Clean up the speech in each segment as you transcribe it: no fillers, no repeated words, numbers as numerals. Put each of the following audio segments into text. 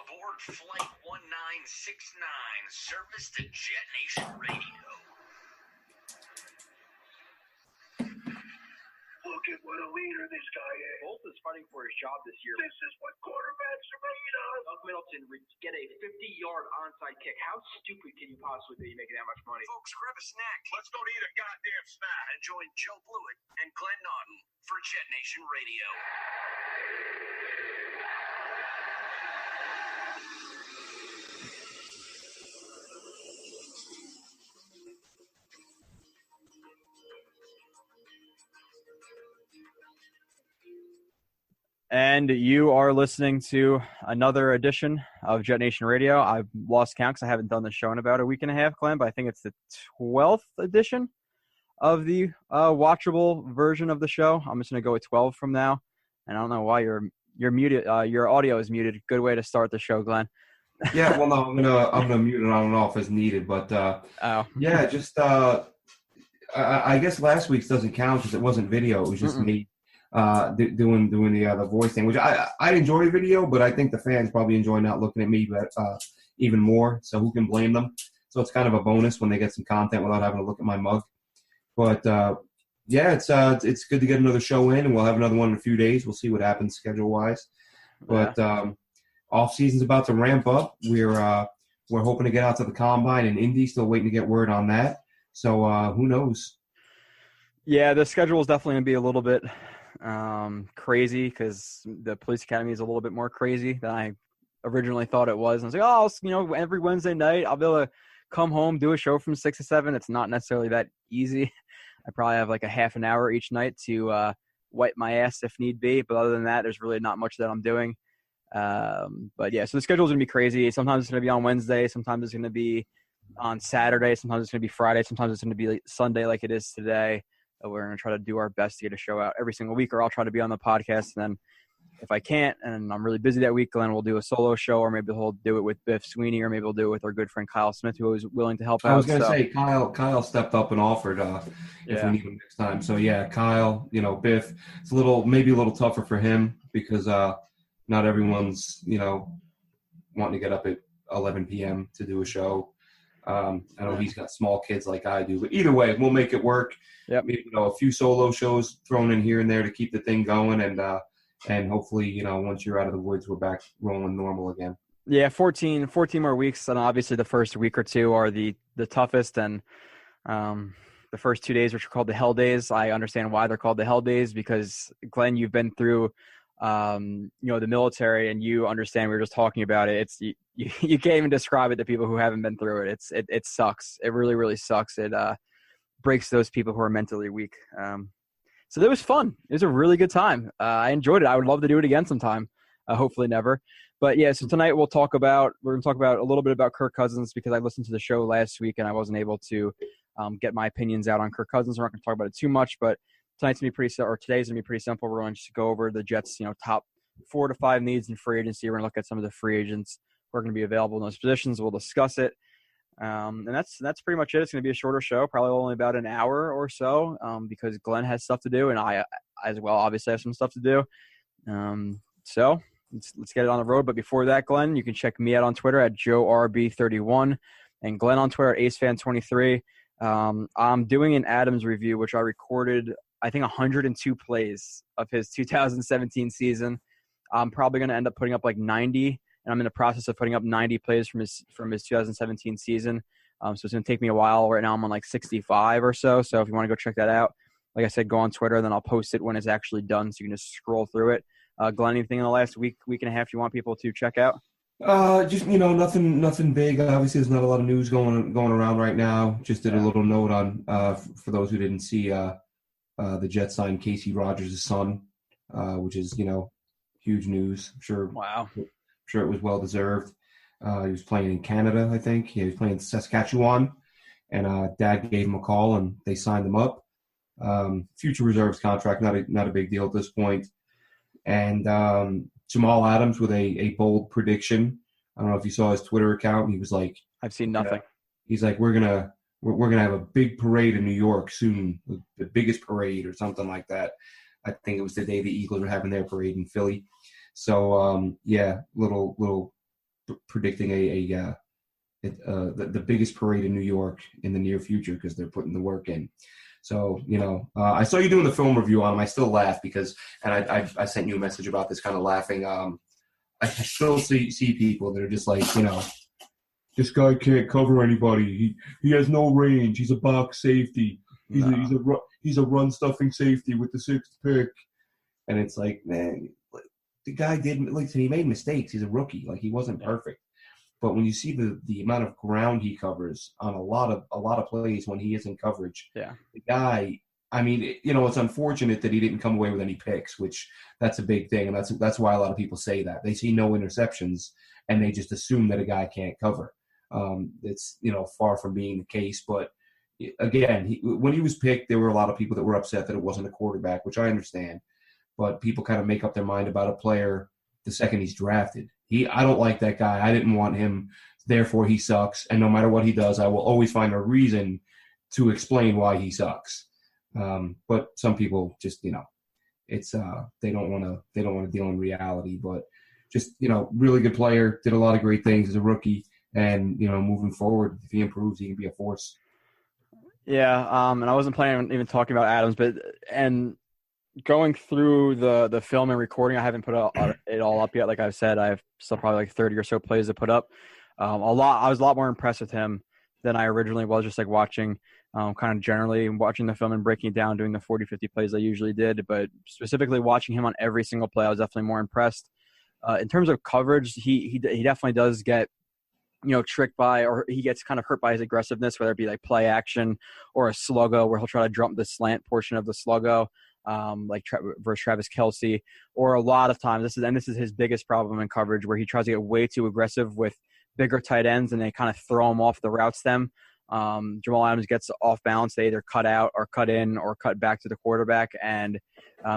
Aboard Flight 1969, service to JetNation Radio. Look at what a leader this guy is. Bolt is fighting for his job this year. This is what quarterbacks are made of. Doug Middleton get a 50-yard onside kick. How stupid can you possibly be making that much money? Folks, grab a snack. Let's go eat a goddamn snack. And join Joe Blewett and Glenn Naughton for JetNation Radio. And you are listening to another edition of JetNation Radio. I've lost count because I haven't done the show in about a week and a half, Glenn, but I think it's the 12th edition of the watchable version of the show. I'm just going to go with 12 from now. And I don't know why you're muted. Your audio is muted. Good way to start the show, Glenn. Yeah, well, no, I'm gonna mute it on and off as needed. But yeah, just I guess last week's doesn't count because it wasn't video. It was just me. Doing the voice thing, which I enjoy video, but I think the fans probably enjoy not looking at me, but even more. So who can blame them? So it's kind of a bonus when they get some content without having to look at my mug. But yeah, it's good to get another show in, and we'll have another one in a few days. We'll see what happens schedule wise. But off season's about to ramp up. We're hoping to get out to the combine in Indy. Still waiting to get word on that. So who knows? Yeah, the schedule is definitely going to be a little bit crazy because the police academy is a little bit more crazy than I originally thought it was. And I was like, every Wednesday night I'll be able to come home, do a show from 6 to 7. It's not necessarily that easy. I probably have like a half an hour each night to wipe my ass if need be. But other than that, there's really not much that I'm doing. But yeah, so the schedule is going to be crazy. Sometimes it's going to be on Wednesday. Sometimes it's going to be on Saturday. Sometimes it's going to be Friday. Sometimes it's going to be Sunday like it is today. We're going to try to do our best to get a show out every single week, or I'll try to be on the podcast. And then if I can't and I'm really busy that week, Glenn will do a solo show, or maybe he'll do it with Biff Sweeney, or maybe we'll do it with our good friend Kyle Smith, who was willing to help out. I was going to say Kyle stepped up and offered if we need him next time. So yeah, Kyle, Biff, it's maybe a little tougher for him because not everyone's, wanting to get up at 11 p.m. to do a show. I know he's got small kids like I do, but either way, we'll make it work. Yep. A few solo shows thrown in here and there to keep the thing going, and hopefully, once you're out of the woods, we're back rolling normal again. Yeah, 14 more weeks, and obviously the first week or two are the toughest, and the first 2 days, which are called the hell days. I understand why they're called the hell days because Glenn, you've been through, the military, and you understand. We were just talking about it. It's you can't even describe it to people who haven't been through it. It sucks. It really, really sucks. It breaks those people who are mentally weak. So it was fun. It was a really good time. I enjoyed it. I would love to do it again sometime. Hopefully never. But yeah, so tonight we're going to talk about a little bit about Kirk Cousins because I listened to the show last week and I wasn't able to get my opinions out on Kirk Cousins. We're not going to talk about it too much, but today's going to be pretty simple. We're going to just go over the Jets, top 4 to 5 needs in free agency. We're going to look at some of the free agents who are going to be available in those positions. We'll discuss it. And that's pretty much it. It's going to be a shorter show, probably only about an hour or so, because Glenn has stuff to do, and I as well obviously have some stuff to do. So let's get it on the road. But before that, Glenn, you can check me out on Twitter at JoeRB31 and Glenn on Twitter at AceFan23. I'm doing an Adams review, which I recorded, I think, 102 plays of his 2017 season. I'm probably going to end up putting up like 90. And I'm in the process of putting up 90 plays from his 2017 season. So it's going to take me a while. Right now I'm on like 65 or so. So if you want to go check that out, like I said, go on Twitter, then I'll post it when it's actually done. So you can just scroll through it. Glenn, anything in the last week and a half you want people to check out? Just, nothing big. Obviously there's not a lot of news going around right now. Just did a little note on, for those who didn't see, the Jets signed Casey Rogers' son, which is, huge news. I'm sure. Wow. Sure it was well-deserved. He was playing in Canada, I think. He was playing in Saskatchewan, and Dad gave him a call, and they signed him up. Future reserves contract, not a big deal at this point. And Jamal Adams with a bold prediction. I don't know if you saw his Twitter account. He was like, I've seen nothing. He's like, we're gonna have a big parade in New York soon, the biggest parade or something like that. I think it was the day the Eagles were having their parade in Philly. So, little predicting the biggest parade in New York in the near future because they're putting the work in. So, I saw you doing the film review on him. I still laugh because, and I sent you a message about this, kind of laughing. I still see people that are just like, this guy can't cover anybody. He has no range. He's a box safety. He's a run stuffing safety with the 6th pick. And it's like, man, the guy he made mistakes. He's a rookie. Like, he wasn't perfect. But when you see the amount of ground he covers on a lot of plays when he is in coverage, the guy, I mean, it's unfortunate that he didn't come away with any picks, which that's a big thing, and that's why a lot of people say that. They see no interceptions, and they just assume that a guy can't cover. It's far from being the case, but again, when he was picked, there were a lot of people that were upset that it wasn't a quarterback, which I understand. But people kind of make up their mind about a player the second he's drafted. I don't like that guy. I didn't want him. Therefore, he sucks. And no matter what he does, I will always find a reason to explain why he sucks. But some people just, it's they don't want to deal in reality. But just really good player, did a lot of great things as a rookie, and moving forward, if he improves, he can be a force. Yeah, and I wasn't planning on even talking about Adams, but going through the film and recording, I haven't put it all up yet. Like I've said, I have still probably like 30 or so plays to put up. I was a lot more impressed with him than I originally was, just like watching, kind of generally watching the film and breaking it down, doing the 40, 50 plays I usually did. But specifically watching him on every single play, I was definitely more impressed. In terms of coverage, he definitely does get, tricked by, or he gets kind of hurt by his aggressiveness, whether it be like play action or a sluggo where he'll try to jump the slant portion of the sluggo. Versus Travis Kelce, or a lot of times this is his biggest problem in coverage, where he tries to get way too aggressive with bigger tight ends and they kind of throw him off the route stem. Jamal Adams gets off balance. They either cut out or cut in or cut back to the quarterback, and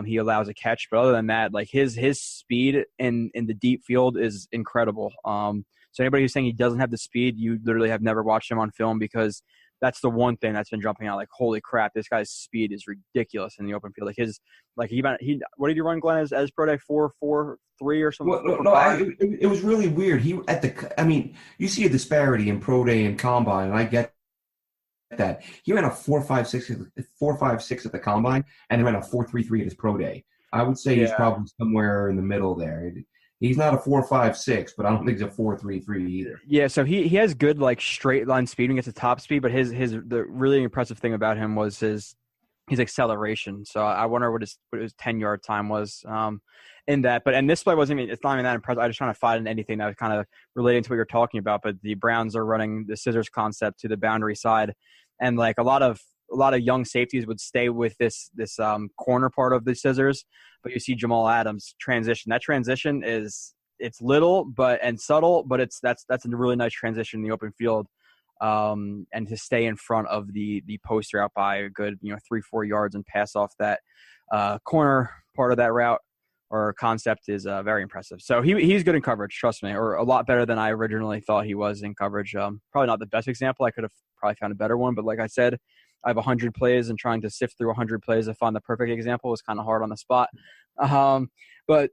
he allows a catch. But other than that, like his speed in the deep field is incredible. So anybody who's saying he doesn't have the speed, you literally have never watched him on film, because that's the one thing that's been jumping out. Like, holy crap, this guy's speed is ridiculous in the open field. Like he what did you run, Glenn, as pro day 4.43 or something? Well, it was really weird. You see a disparity in pro day and combine, and I get that. He ran a 4.56 at the combine, and he ran a 4.33 at his pro day. I would say he's probably somewhere in the middle there. He's not a 4.56, but I don't think he's a 4.33 either. Yeah, so he has good like straight line speed when he gets to top speed, but the really impressive thing about him was his acceleration. So I wonder what his 10-yard time was in that. But this play it's not even that impressive. I was trying to find anything that was kind of relating to what you're talking about. But the Browns are running the scissors concept to the boundary side, and like a lot of young safeties would stay with this corner part of the scissors, but you see Jamal Adams transition. That transition it's little and subtle, but that's a really nice transition in the open field, and to stay in front of the post route by a good 3-4 yards and pass off that corner part of that route or concept is very impressive. So he's good in coverage, trust me, or a lot better than I originally thought he was in coverage. Probably not the best example. I could have probably found a better one, but like I said, I have 100 plays, and trying to sift through 100 plays to find the perfect example is kind of hard on the spot. But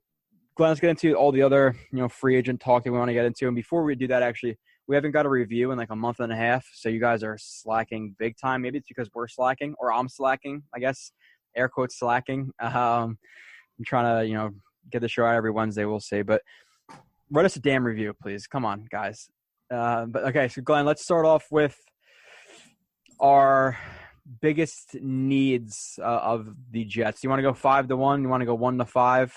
Glenn, let's get into all the other, free agent talk that we want to get into. And before we do that, actually, we haven't got a review in like a month and a half. So you guys are slacking big time. Maybe it's because we're slacking, or I'm slacking, I guess, air quotes slacking. I'm trying to, get the show out every Wednesday. We'll see, but write us a damn review, please. Come on, guys. But okay. So Glenn, let's start off with our biggest needs of the Jets. You want to go 5-1? You want to go 1-5?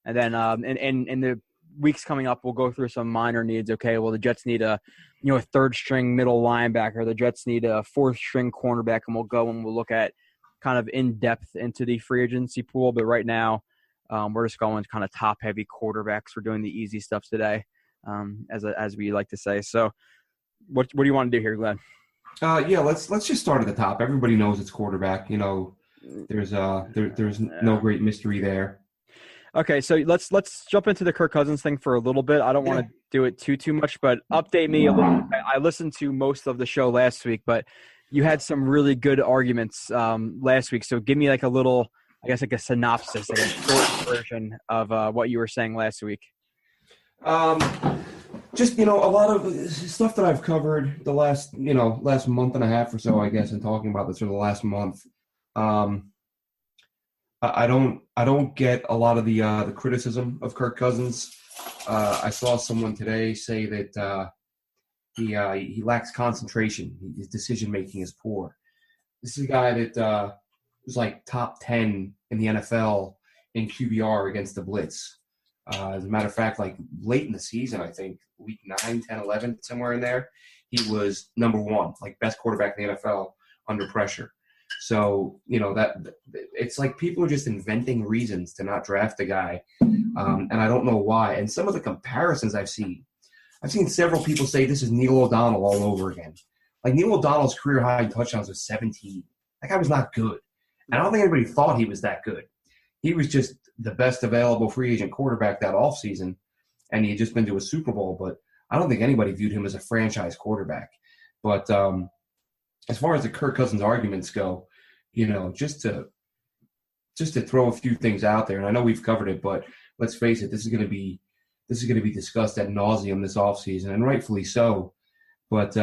And then in the weeks coming up, we'll go through some minor needs. Okay, well, the Jets need a third string middle linebacker. The Jets need a fourth string cornerback, and we'll look at kind of in depth into the free agency pool. But right now, we're just going kind of top heavy quarterbacks. We're doing the easy stuff today, as we like to say. So, what do you want to do here, Glenn? Let's just start at the top. Everybody knows it's quarterback. There's no great mystery there. Okay, so let's jump into the Kirk Cousins thing for a little bit. I don't want to do it too much, but update me a little bit. I listened to most of the show last week, but you had some really good arguments last week. So give me like a little, I guess, like a synopsis, like a short version of what you were saying last week. Just, a lot of stuff that I've covered the last month and a half or so, I guess, in talking about this for the last month. I don't get a lot of the criticism of Kirk Cousins. I saw someone today say that he lacks concentration. His decision making is poor. This is a guy that was like top 10 in the NFL in QBR against the blitz. As a matter of fact, like late in the season, I think week 9, 10, 11, somewhere in there, he was number 1, like best quarterback in the NFL under pressure. So, that it's like people are just inventing reasons to not draft a guy. And I don't know why. And some of the comparisons I've seen several people say this is Neil O'Donnell all over again. Like Neil O'Donnell's career high in touchdowns was 17. That guy was not good. And I don't think anybody thought he was that good. He was just the best available free agent quarterback that offseason, and he had just been to a Super Bowl. But I don't think anybody viewed him as a franchise quarterback. But as far as the Kirk Cousins arguments go, just to throw a few things out there, and I know we've covered it, but let's face it, this is going to be discussed ad nauseum this offseason, and rightfully so. But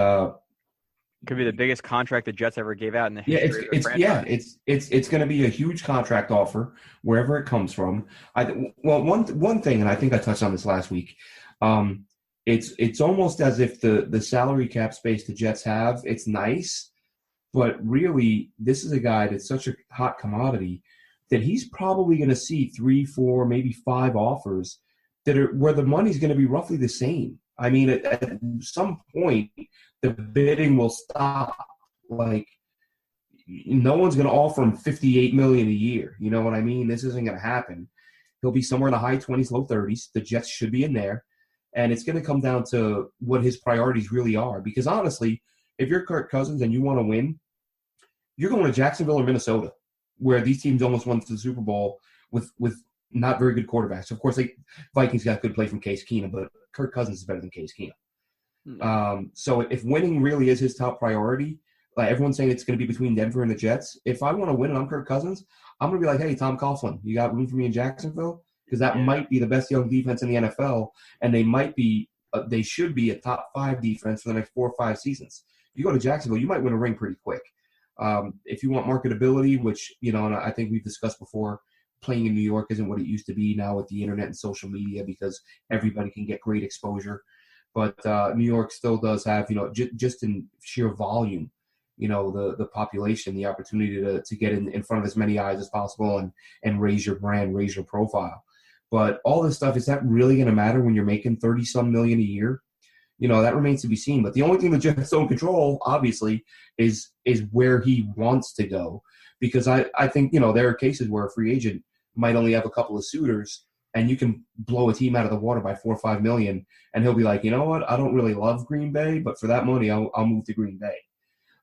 could be the biggest contract the Jets ever gave out in the history of the franchise. It's going to be a huge contract offer wherever it comes from. One thing, and I think I touched on this last week. It's almost as if the salary cap space the Jets have, it's nice, but really this is a guy that's such a hot commodity that he's probably going to see 3, 4, maybe 5 offers that are where the money's going to be roughly the same. I mean, at some point, the bidding will stop. Like, no one's going to offer him $58 million a year. You know what I mean? This isn't going to happen. He'll be somewhere in the high 20s, low 30s. The Jets should be in there. And it's going to come down to what his priorities really are. Because, honestly, if you're Kirk Cousins and you want to win, you're going to Jacksonville or Minnesota, where these teams almost went to the Super Bowl with not very good quarterbacks. Of course, Vikings got good play from Case Keenum, but Kirk Cousins is better than Case Keenum. So if winning really is his top priority, like everyone's saying it's going to be between Denver and the Jets, if I want to win and I'm Kirk Cousins, I'm going to be like, hey, Tom Coughlin, you got room for me in Jacksonville? Because that might be the best young defense in the NFL, and they should be a top 5 defense for the next 4 or 5 seasons. You go to Jacksonville, you might win a ring pretty quick. If you want marketability, which, and I think we've discussed before, playing in New York isn't what it used to be now with the internet and social media because everybody can get great exposure. But New York still does have, just in sheer volume, the population, the opportunity to get in front of as many eyes as possible and raise your brand, raise your profile. But all this stuff, is that really going to matter when you're making $30-some million a year? That remains to be seen. But the only thing the Jets don't control, obviously, is where he wants to go. Because I think, there are cases where a free agent might only have a couple of suitors, and you can blow a team out of the water by $4 or $5 million, and he'll be like, you know what, I don't really love Green Bay, but for that money, I'll move to Green Bay.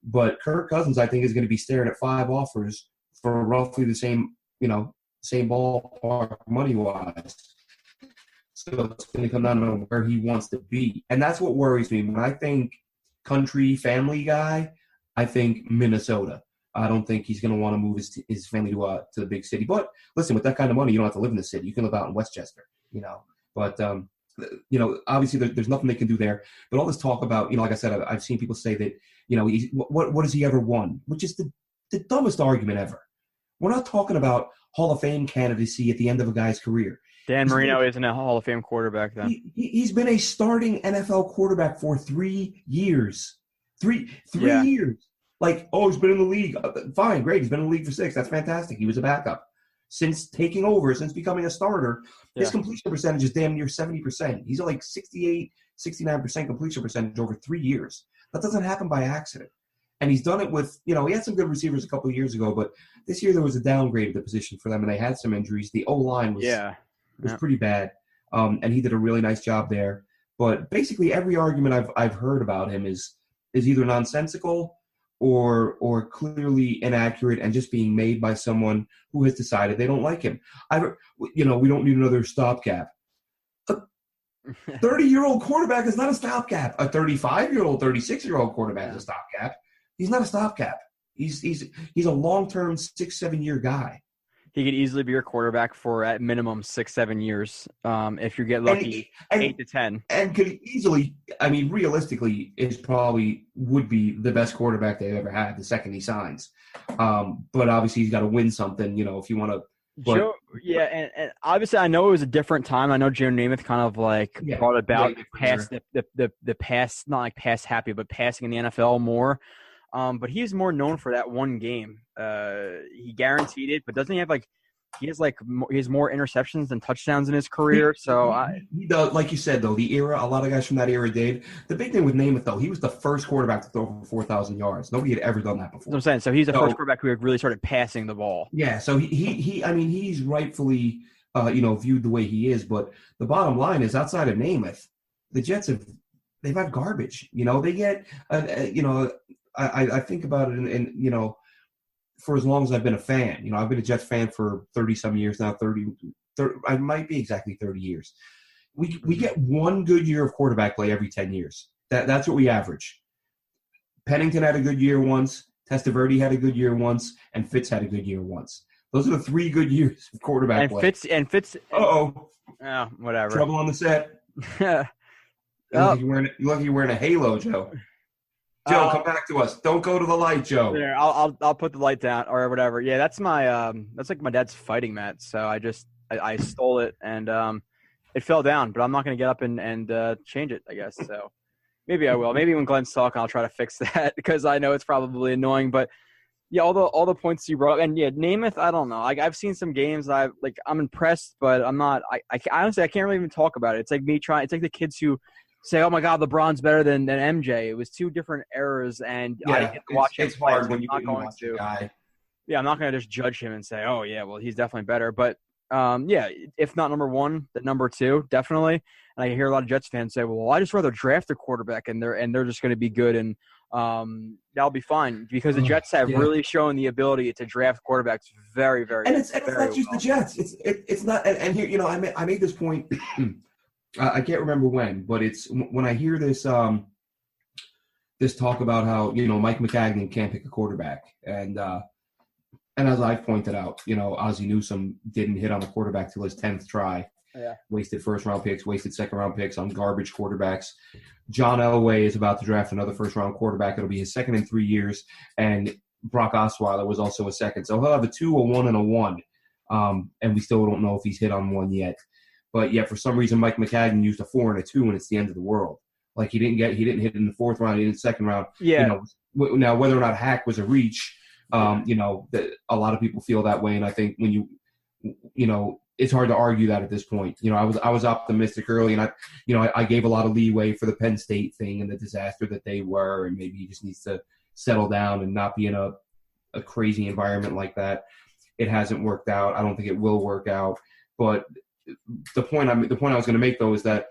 But Kirk Cousins, I think, is going to be staring at 5 offers for roughly the same ballpark money-wise. So it's going to come down to where he wants to be. And that's what worries me. When I think country family guy, I think Minnesota. I don't think he's going to want to move his family to the big city. But listen, with that kind of money, you don't have to live in the city. You can live out in Westchester, But, obviously there's nothing they can do there. But all this talk about, like I said, I've seen people say that, what has he ever won? Which is the dumbest argument ever. We're not talking about Hall of Fame candidacy at the end of a guy's career. Dan Marino isn't a Hall of Fame quarterback then. He's been a starting NFL quarterback for 3 years. Three years. Like, he's been in the league. Fine, great. He's been in the league for 6. That's fantastic. He was a backup. Since taking over, since becoming a starter, his completion percentage is damn near 70%. He's at like 68, 69% completion percentage over 3 years. That doesn't happen by accident. And he's done it with, he had some good receivers a couple of years ago, but this year there was a downgrade of the position for them, and they had some injuries. The O-line was pretty bad, and he did a really nice job there. But basically every argument I've heard about him is either nonsensical or clearly inaccurate and just being made by someone who has decided they don't like him. We don't need another stopgap. A 30-year-old quarterback is not a stopgap. A 35-year-old, 36-year-old quarterback is a stopgap. He's not a stopgap. He's a long-term 6-7 year guy. he could easily be your quarterback for at minimum 6-7 years. If you get lucky, 8 to 10. And could easily, I mean, realistically, is probably would be the best quarterback they've ever had the second he signs. But obviously, he's got to win something, if you want to. Joe, and obviously, I know it was a different time. I know Joe Namath kind of brought about the pass, not like pass happy, but passing in the NFL more. But he's more known for that one game. He guaranteed it, but doesn't he have he has more interceptions than touchdowns in his career? He does, like you said, though, the era, a lot of guys from that era did. The big thing with Namath, though, he was the first quarterback to throw for 4,000 yards. Nobody had ever done that before. That's what I'm saying. So he's the first quarterback who really started passing the ball. Yeah. So he's rightfully, viewed the way he is. But the bottom line is, outside of Namath, the Jets they've had garbage. They get, I think about it, and for as long as I've been a fan, I've been a Jets fan for 30-some years now, 30, I might be exactly 30 years. We get one good year of quarterback play every 10 years. That's what we average. Pennington had a good year once, Testaverde had a good year once, and Fitz had a good year once. Those are the 3 good years of quarterback play. Fitz. Uh-oh. Oh, whatever. Trouble on the set. You're lucky you're wearing a halo, Joe. Joe, come back to us. Don't go to the light, Joe. There, I'll put the light down or whatever. Yeah, that's my that's like my dad's fighting mat. So I stole it and it fell down, but I'm not gonna get up and change it, I guess. So maybe I will. Maybe when Glenn's talking, I'll try to fix that because I know it's probably annoying. But yeah, all the points you brought up, and yeah, Namath, I don't know. I've seen some games. I'm impressed, but I'm not. I honestly I can't really even talk about it. It's like me trying. It's like the kids who say, "Oh my God, LeBron's better than MJ." It was 2 different eras, and I didn't get to watch him. It's hard when you watch the guy. Yeah, I'm not going to just judge him and say, "Oh yeah, well he's definitely better." But yeah, if not number 1, then number 2 definitely. And I hear a lot of Jets fans say, "Well, I just rather draft a quarterback and they're just going to be good and that'll be fine," because the Jets have really shown the ability to draft quarterbacks very, very. And it's not just the Jets. It's not. And here, I made this point. I can't remember when, but it's when I hear this this talk about how Mike McCagnon can't pick a quarterback, and as I've pointed out, Ozzie Newsome didn't hit on a quarterback till his 10th try. Yeah. Wasted first-round picks, wasted second-round picks on garbage quarterbacks. John Elway is about to draft another first-round quarterback. It'll be his second in 3 years, and Brock Osweiler was also a second. So he'll have a 2, a 1, and a 1, and we still don't know if he's hit on one yet. But yeah, for some reason, Mike McCagnon used a 4 and a 2, and it's the end of the world. Like he didn't hit in the 4th round, he did in the 2nd round. Yeah. Now whether or not Hack was a reach, that a lot of people feel that way, and I think when it's hard to argue that at this point. I was optimistic early, and I gave a lot of leeway for the Penn State thing and the disaster that they were, and maybe he just needs to settle down and not be in a crazy environment like that. It hasn't worked out. I don't think it will work out, but. The point I was going to make, though, is that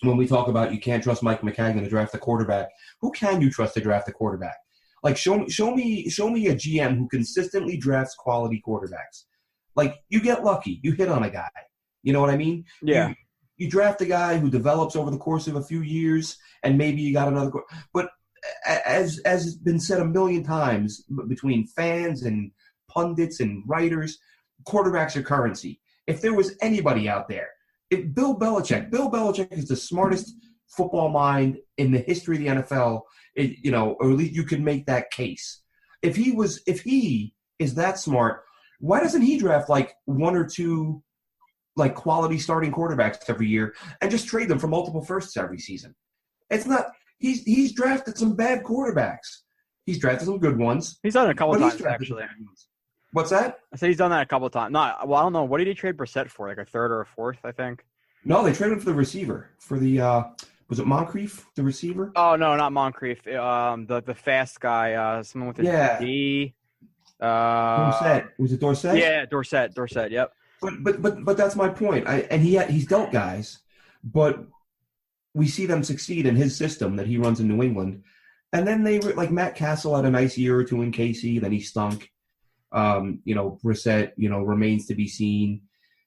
when we talk about you can't trust Mike McCagnon to draft a quarterback, who can you trust to draft a quarterback? Like show me a GM who consistently drafts quality quarterbacks. Like you get lucky, you hit on a guy. You know what I mean? Yeah. You draft a guy who develops over the course of a few years, and maybe you got another. But as has been said a million times between fans and pundits and writers, quarterbacks are currency. If there was anybody out there, Bill Belichick is the smartest football mind in the history of the NFL, or at least you could make that case. If he is that smart, why doesn't he draft like 1 or 2 like quality starting quarterbacks every year and just trade them for multiple firsts every season? It's not. He's drafted some bad quarterbacks. He's drafted some good ones. He's done it a couple times actually. What's that? I said he's done that a couple of times. No, well, I don't know. What did he trade Brissett for? Like a 3rd or a 4th, I think. No, they traded him for the receiver. For the was it Moncrief, the receiver? Oh no, not Moncrief. The fast guy, someone with a D. Dorsett. Was it Dorsett? Yeah, Dorsett. Yep. But that's my point. He's dealt guys, but we see them succeed in his system that he runs in New England, and then they like Matt Castle had a nice year or 2 in KC, then he stunk. Brissett, remains to be seen.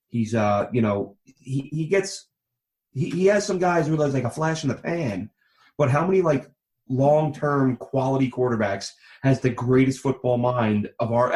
He's, he has some guys who are like a flash in the pan, but how many like long-term quality quarterbacks has the greatest football mind of our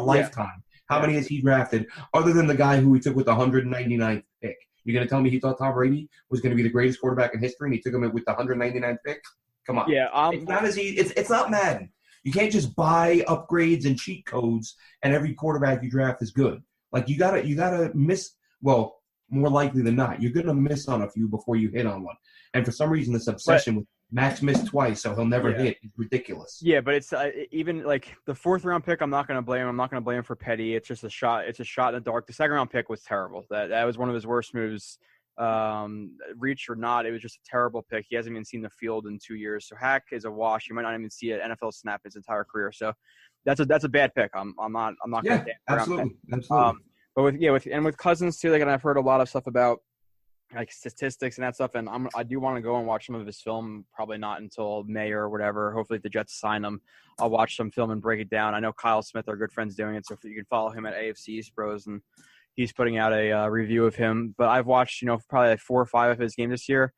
lifetime How many has he drafted other than the guy who he took with the 199th pick? You're going to tell me he thought Tom Brady was going to be the greatest quarterback in history and he took him with the 199th pick? Come on. Yeah, it's not as easy. It's not Madden. You can't just buy upgrades and cheat codes and every quarterback you draft is good. Like you gotta miss. Well, more likely than not, you're gonna miss on a few before you hit on one. And for some reason, this obsession with Max missed twice, so he'll never hit is ridiculous. Yeah, but it's even like the 4th round pick. I'm not gonna blame him. I'm not gonna blame him for petty. It's just a shot. It's a shot in the dark. The 2nd round pick was terrible. That was one of his worst moves. Reach or not, it was just a terrible pick. He hasn't even seen the field in 2 years. So Hack is a wash. You might not even see an NFL snap his entire career. So that's a bad pick. I'm not going to absolutely. But with Cousins too, like, and I've heard a lot of stuff about like statistics and that stuff, and I do want to go and watch some of his film. Probably not until May or whatever. Hopefully, if the Jets sign him, I'll watch some film and break it down. I know Kyle Smith, our good friends, doing it, so if you can follow him at AFC East Bros, and he's putting out a review of him. But I've watched, probably like 4 or 5 of his games this year,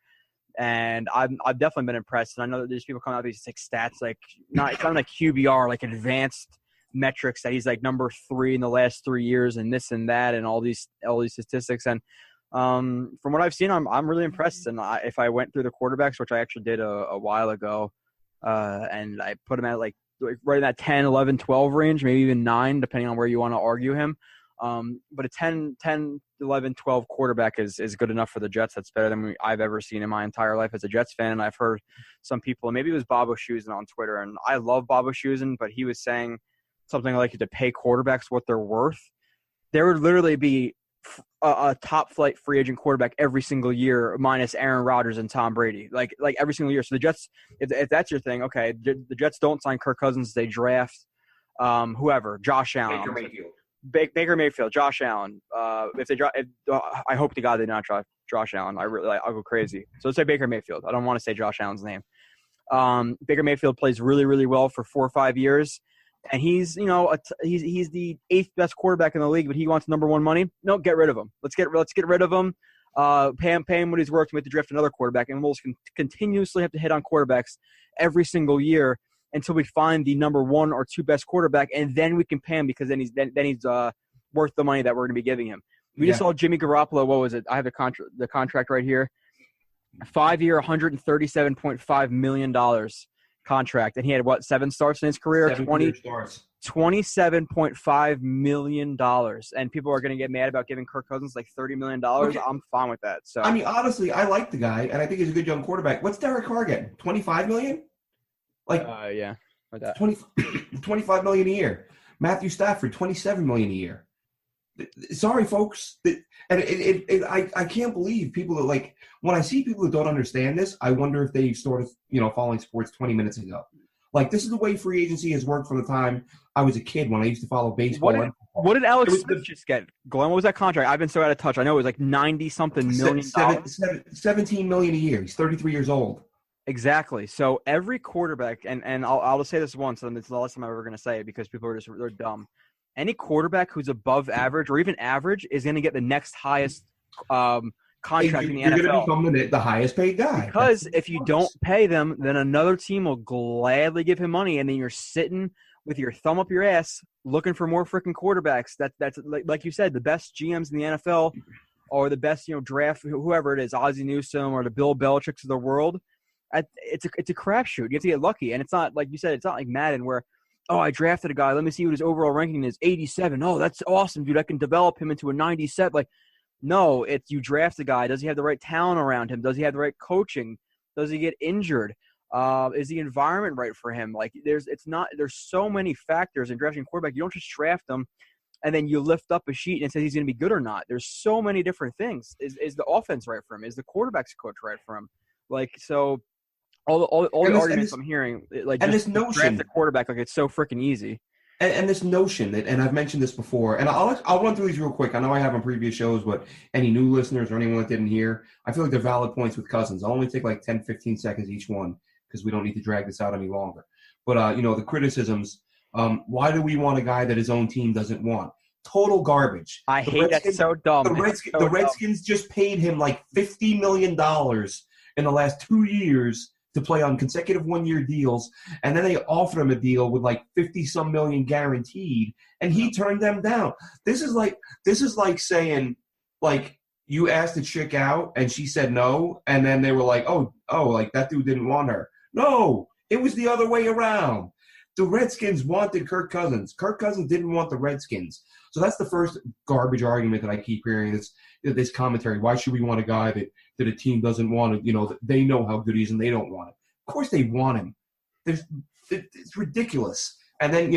and I've definitely been impressed. And I know that there's people coming out with these like stats, like it's not like QBR, like advanced metrics that he's like number 3 in the last 3 years, and this and that, and all these statistics. And from what I've seen, I'm really impressed. And if I went through the quarterbacks, which I actually did a while ago, and I put him at like right in that 10, 11, 12 range, maybe even 9, depending on where you want to argue him. But a 10, 11, 12 quarterback is good enough for the Jets. That's better than I've ever seen in my entire life as a Jets fan. And I've heard some people, and maybe it was Bob O'Shusen on Twitter, and I love Bob O'Shusen, but he was saying something like to pay quarterbacks what they're worth. There would literally be a top flight free agent quarterback every single year, minus Aaron Rodgers and Tom Brady, like every single year. So the Jets, if that's your thing, okay, the Jets don't sign Kirk Cousins. They draft whoever, Josh Allen. Baker Mayfield, Josh Allen. If they I hope to God they not draft Josh Allen. I'll go crazy. So let's say Baker Mayfield. I don't want to say Josh Allen's name. Baker Mayfield plays really, really well for 4 or 5 years, and he's he's the 8th best quarterback in the league, but he wants number 1 money. No, get rid of him. Let's get rid of him. Pay him what he's worth. We have to draft another quarterback, and we'll continuously have to hit on quarterbacks every single year until we find the number 1 or 2 best quarterback, and then we can pay him because then he's worth the money that we're going to be giving him. We just saw Jimmy Garoppolo. What was it? I have the contract right here. 5-year, $137.5 million contract, and he had 7 starts in his career? 27.5 million dollars, and people are going to get mad about giving Kirk Cousins like $30 million. Okay. I'm fine with that. So honestly, I like the guy, and I think he's a good young quarterback. What's Derek Carr getting? $25 million? Like that. 25 million a year. Matthew Stafford, $27 million a year. Sorry, folks. I can't believe people are like, when I see people who don't understand this, I wonder if they started, following sports 20 minutes ago. Like, this is the way free agency has worked from the time I was a kid when I used to follow baseball. What did Alex Smith just get? Glenn, what was that contract? I've been so out of touch. I know it was like 90-something million. $17 million a year. He's 33 years old. Exactly. So every quarterback, and I'll just say this once, and it's the last time I'm ever going to say it because people they're dumb. Any quarterback who's above average or even average is going to get the next highest contract in the NFL. You're going to become the highest paid guy. Because if you don't pay them, then another team will gladly give him money, and then you're sitting with your thumb up your ass looking for more freaking quarterbacks. That's like you said, the best GMs in the NFL or the best draft, whoever it is, Ozzie Newsome or the Bill Belichicks of the world. It's a crapshoot. You have to get lucky, and it's not like you said. It's not like Madden where, oh, I drafted a guy. Let me see what his overall ranking is. 87. Oh, that's awesome, dude. I can develop him into a 97. Like, no, it's you draft a guy. Does he have the right talent around him? Does he have the right coaching? Does he get injured? Is the environment right for him? Like, there's so many factors in drafting a quarterback. You don't just draft them and then you lift up a sheet and it says he's going to be good or not. There's so many different things. Is the offense right for him? Is the quarterback's coach right for him? Like, so. All the arguments I'm hearing, like, and this notion, draft the quarterback, like it's so freaking easy. And this notion that, and I've mentioned this before, and I'll run through these real quick. I know I have on previous shows, but any new listeners or anyone that didn't hear, I feel like they're valid points with Cousins. I'll only take like 10, 15 seconds each one because we don't need to drag this out any longer. But, the criticisms, why do we want a guy that his own team doesn't want? Total garbage. I hate that. So dumb. The Redskins just paid him like $50 million in the last 2 years to play on consecutive 1-year deals, and then they offered him a deal with like 50-some million guaranteed, and he turned them down. This is like saying, like, you asked a chick out and she said no, and then they were like, oh, like that dude didn't want her. No, it was the other way around. The Redskins wanted Kirk Cousins. Kirk Cousins didn't want the Redskins. So that's the first garbage argument that I keep hearing, this commentary. Why should we want a guy that a team doesn't want to, they know how good he is and they don't want him? Of course they want him. It's ridiculous. And then,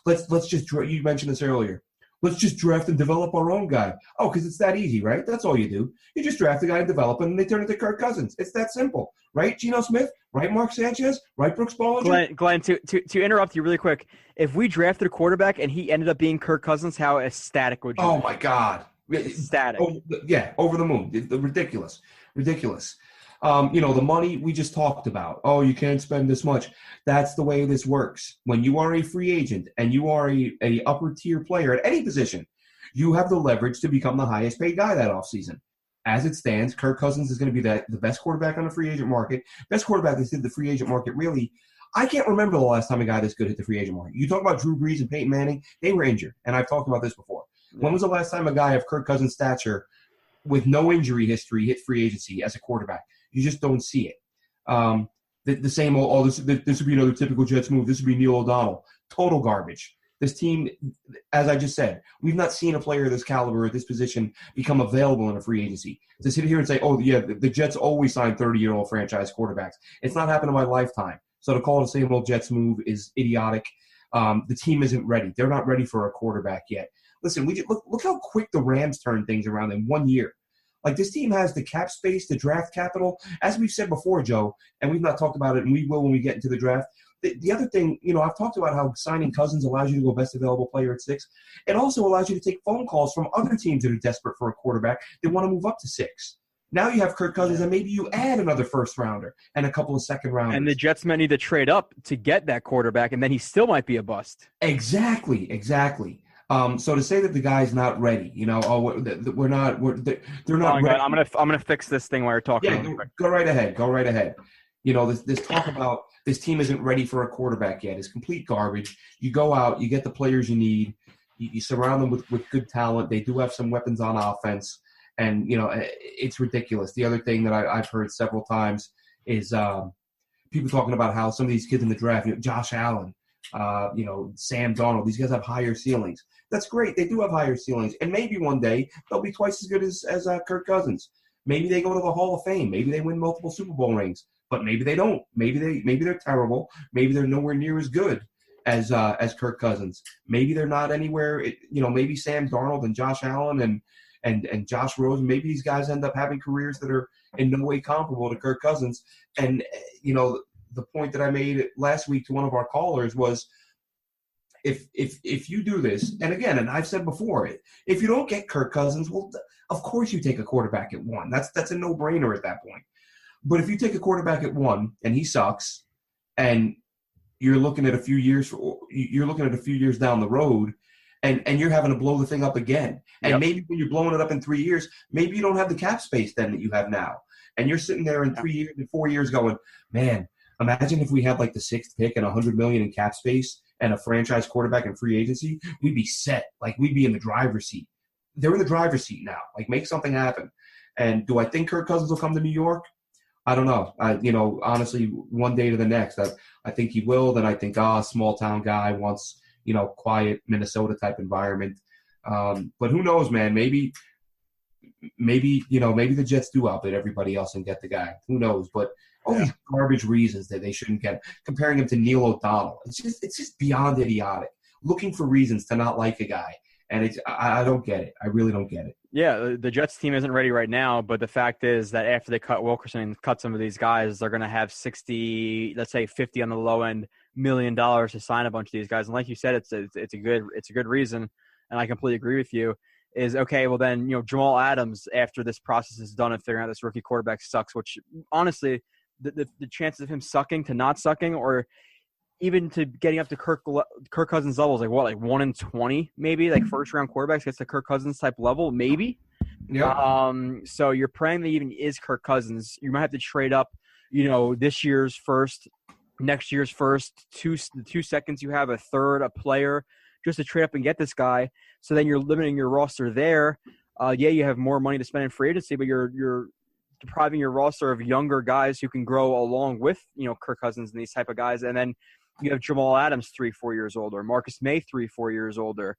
let's just, you mentioned this earlier, let's just draft and develop our own guy. Oh, because it's that easy, right? That's all you do. You just draft a guy and develop him, and they turn into Kirk Cousins. It's that simple. Right, Geno Smith? Right, Mark Sanchez? Right, Brooks Bollinger? Glenn, to interrupt you really quick, if we drafted a quarterback and he ended up being Kirk Cousins, how ecstatic would you be? Oh, my God. Ecstatic. Over the moon. Ridiculous. The money we just talked about. Oh, you can't spend this much. That's the way this works. When you are a free agent and you are a upper tier player at any position, you have the leverage to become the highest paid guy that offseason. As it stands, Kirk Cousins is going to be the best quarterback on the free agent market. Best quarterback that's hit the free agent market, really. I can't remember the last time a guy this good hit the free agent market. You talk about Drew Brees and Peyton Manning, they were injured, and I've talked about this before. Yeah. When was the last time a guy of Kirk Cousins' stature with no injury history hit free agency as a quarterback? You just don't see it. The same old, this would be another typical Jets move. This would be Neil O'Donnell. Total garbage. This team, as I just said, we've not seen a player of this caliber at this position become available in a free agency. To sit here and say, oh, yeah, the Jets always sign 30-year-old franchise quarterbacks. It's not happened in my lifetime. So to call it the same old Jets move is idiotic. The team isn't ready. They're not ready for a quarterback yet. Listen, look how quick the Rams turn things around in 1 year. Like, this team has the cap space, the draft capital. As we've said before, Joe, and we've not talked about it, and we will when we get into the draft. The other thing, I've talked about how signing Cousins allows you to go best available player at 6. It also allows you to take phone calls from other teams that are desperate for a quarterback. They want to move up to 6. Now you have Kirk Cousins, and maybe you add another first-rounder and a couple of second-rounders. And the Jets might need to trade up to get that quarterback, and then he still might be a bust. Exactly. So to say that the guy's not ready, they're not ready. I'm gonna fix this thing while you're talking. Yeah, go right ahead. This talk about this team isn't ready for a quarterback yet is complete garbage. You go out, you get the players you need, you surround them with good talent. They do have some weapons on offense, and it's ridiculous. The other thing that I've heard several times is people talking about how some of these kids in the draft, Josh Allen, Sam Darnold, these guys have higher ceilings. That's great. They do have higher ceilings, and maybe one day they'll be twice as good as Kirk Cousins. Maybe they go to the Hall of Fame. Maybe they win multiple Super Bowl rings. But maybe they don't. Maybe they're terrible. Maybe they're nowhere near as good as Kirk Cousins. Maybe they're not anywhere. Maybe Sam Darnold and Josh Allen and Josh Rosen. Maybe these guys end up having careers that are in no way comparable to Kirk Cousins. And the point that I made last week to one of our callers was, if you do this, and again, and I've said before, if you don't get Kirk Cousins, well, of course you take a quarterback at 1. That's a no-brainer at that point. But if you take a quarterback at 1 and he sucks, and you're looking at a few years down the road, and you're having to blow the thing up again, and maybe when you're blowing it up in 3 years, maybe you don't have the cap space then that you have now, and you're sitting there in 3 years and 4 years going, man, imagine if we had like the 6th pick and $100 million in cap space and a franchise quarterback in free agency, we'd be set. Like, we'd be in the driver's seat. They're in the driver's seat now. Like, make something happen. And do I think Kirk Cousins will come to New York? I don't know. Honestly, one day to the next, I think he will. Then I think, small town guy wants, quiet Minnesota type environment. But who knows, man? Maybe the Jets do outbid everybody else and get the guy. Who knows? But all these garbage reasons that they shouldn't get, comparing him to Neil O'Donnell, it's just beyond idiotic. Looking for reasons to not like a guy. And I don't get it. I really don't get it. Yeah, the Jets team isn't ready right now, but the fact is that after they cut Wilkerson and cut some of these guys, they're going to have 60, let's say 50 on the low end, $1 million to sign a bunch of these guys. And like you said, it's a good reason, and I completely agree with you. Is okay. Well, then Jamal Adams, after this process is done and figuring out this rookie quarterback sucks, which honestly, the chances of him sucking to not sucking, or even to getting up to Kirk Cousins levels, like 1 in 20, maybe, like first round quarterbacks gets to Kirk Cousins type level, maybe. Yeah. So you're praying that even is Kirk Cousins. You might have to trade up this year's first, next year's first, 2 seconds you have, a third, a player, just to trade up and get this guy. So then you're limiting your roster there. You have more money to spend in free agency, but you're depriving your roster of younger guys who can grow along with, Kirk Cousins and these type of guys. And then you have Jamal Adams 3-4 years older, Marcus May 3-4 years older,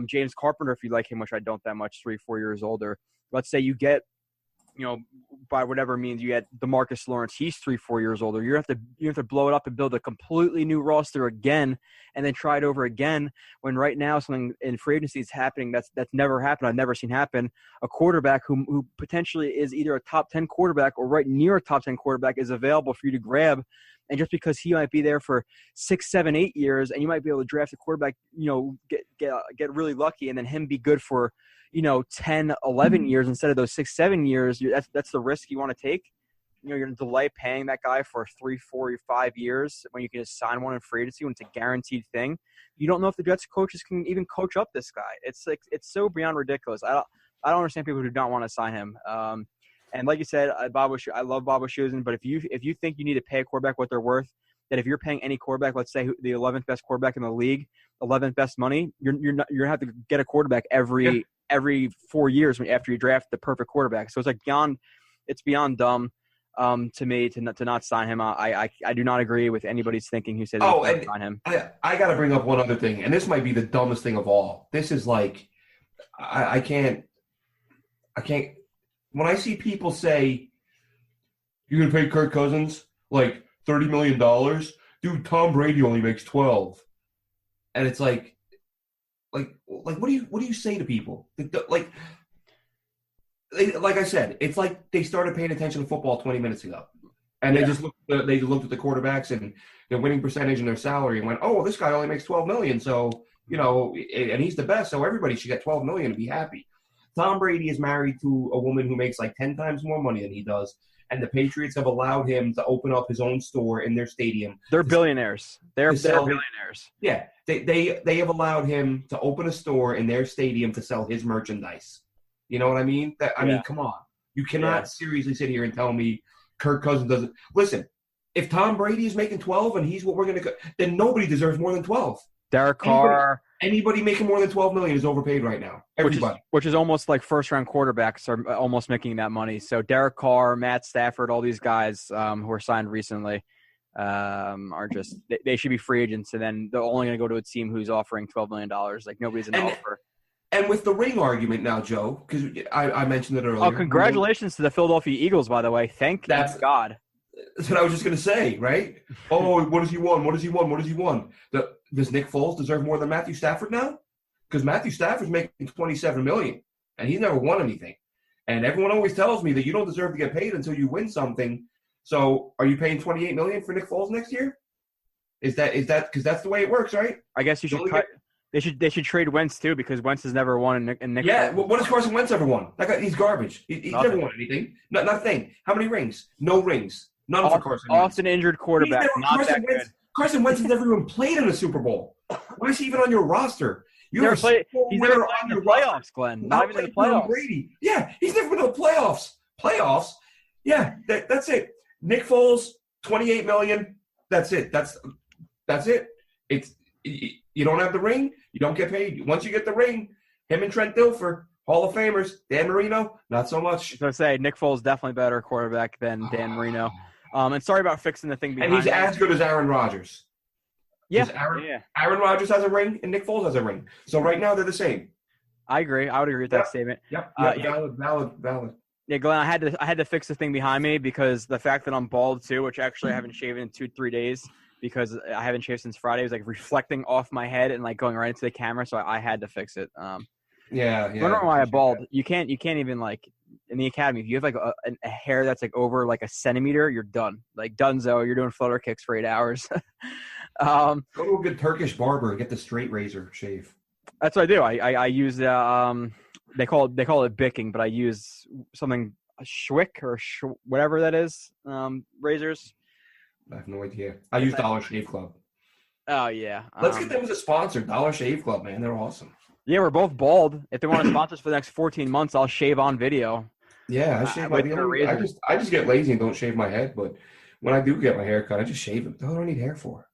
James Carpenter, if you like him, which I don't that much, 3-4 years older. Let's say you get, by whatever means, you get DeMarcus Lawrence, he's 3-4 years older. You have to blow it up and build a completely new roster again, and then try it over again. When right now something in free agency is happening that's never happened. I've never seen happen. A quarterback who potentially is either a top 10 quarterback or right near a top 10 quarterback is available for you to grab. And just because he might be there for 6, 7, 8 years, and you might be able to draft a quarterback, get really lucky, and then him be good for 10, 11 years instead of those 6, 7 years. That's the risk you want to take. You're going to delay paying that guy for 3, 4, 5 years when you can just sign one in free agency when it's a guaranteed thing. You don't know if the Jets coaches can even coach up this guy. It's so beyond ridiculous. I don't understand people who don't want to sign him. And like you said, I love Bob Wischusen, but if you think you need to pay a quarterback what they're worth, that if you're paying any quarterback, let's say the 11th best quarterback in the league, 11th best money, you're going to have to get a quarterback every 4 years after you draft the perfect quarterback. So it's beyond dumb to me to not sign him. I do not agree with anybody's thinking who says they sign him. I got to bring up one other thing, and this might be the dumbest thing of all. This is like I can't. When I see people say, you're going to pay Kirk Cousins like $30 million, dude, Tom Brady only makes 12. And it's like what do you say to people? Like I said, it's like they started paying attention to football 20 minutes ago. And they just looked at the quarterbacks and their winning percentage and their salary and went, oh, this guy only makes $12 million. So, and he's the best. So everybody should get $12 million and be happy. Tom Brady is married to a woman who makes like 10 times more money than he does, and the Patriots have allowed him to open up his own store in their stadium. They're billionaires. They're billionaires. Yeah, they have allowed him to open a store in their stadium to sell his merchandise. You know what I mean? I mean, come on. You cannot seriously sit here and tell me Kirk Cousins doesn't. Listen, if Tom Brady is making 12 and he's what we're going to – then nobody deserves more than 12. Derek Carr. Anybody making more than $12 million is overpaid right now. Everybody. Which is almost like first-round quarterbacks are almost making that money. So Derek Carr, Matt Stafford, all these guys who were signed recently are just – they should be free agents, and then they're only going to go to a team who's offering $12 million. Like nobody's an offer. And with the ring argument now, Joe, because I mentioned it earlier. Oh, congratulations to the Philadelphia Eagles, by the way. Thank God. That's what I was just going to say, right? Oh, what does he want? What does he want? What does he want? Does Nick Foles deserve more than Matthew Stafford now? Because Matthew Stafford's making $27 million, and he's never won anything. And everyone always tells me that you don't deserve to get paid until you win something. So are you paying $28 million for Nick Foles next year? Is that because that's the way it works, right? I guess you should cut. They should trade Wentz too, because Wentz has never won in Nick. Yeah, what has Carson Wentz ever won? That guy, he's garbage. He's never won anything. Nothing. How many rings? No rings. None for Carson Wentz. Often injured quarterback. Carson Wentz has never even played in a Super Bowl. Why is he even on your roster? He's never played in the playoffs, Glenn. Not even in the playoffs. Brady. Yeah, he's never been to the playoffs. Playoffs? Yeah, that's it. Nick Foles, $28 million. That's it. That's it. You don't have the ring, you don't get paid. Once you get the ring, him and Trent Dilfer, Hall of Famers. Dan Marino, not so much. I was going to say, Nick Foles definitely better quarterback than Dan Marino. And sorry about fixing the thing behind. And he's as good as Aaron Rodgers. Yeah. Aaron Rodgers has a ring, and Nick Foles has a ring. So right now they're the same. I agree. I would agree with that statement. Yep. Valid. Yeah, Glenn, I had to fix the thing behind me because the fact that I'm bald too, which actually I haven't shaved in 2-3 days because I haven't shaved since Friday, was like reflecting off my head and like going right into the camera. So I had to fix it. Yeah. I don't know why I bald. You can't even like in the academy, if you have like a hair that's like over like a centimeter, you're done. Like donezo, you're doing flutter kicks for 8 hours. Go to a good Turkish barber and get the straight razor shave. That's what I do. I use they call it bicking, but I use something Schwick or whatever that is. Razors. I have no idea. I use Dollar Shave Club. Oh yeah. Let's get them as a sponsor. Dollar Shave Club, man, they're awesome. Yeah, we're both bald. If they want to sponsor us for the next 14 months, I'll shave on video. Yeah, I shave my head. I just get lazy and don't shave my head, but when I do get my hair cut, I just shave it. What do I need hair for?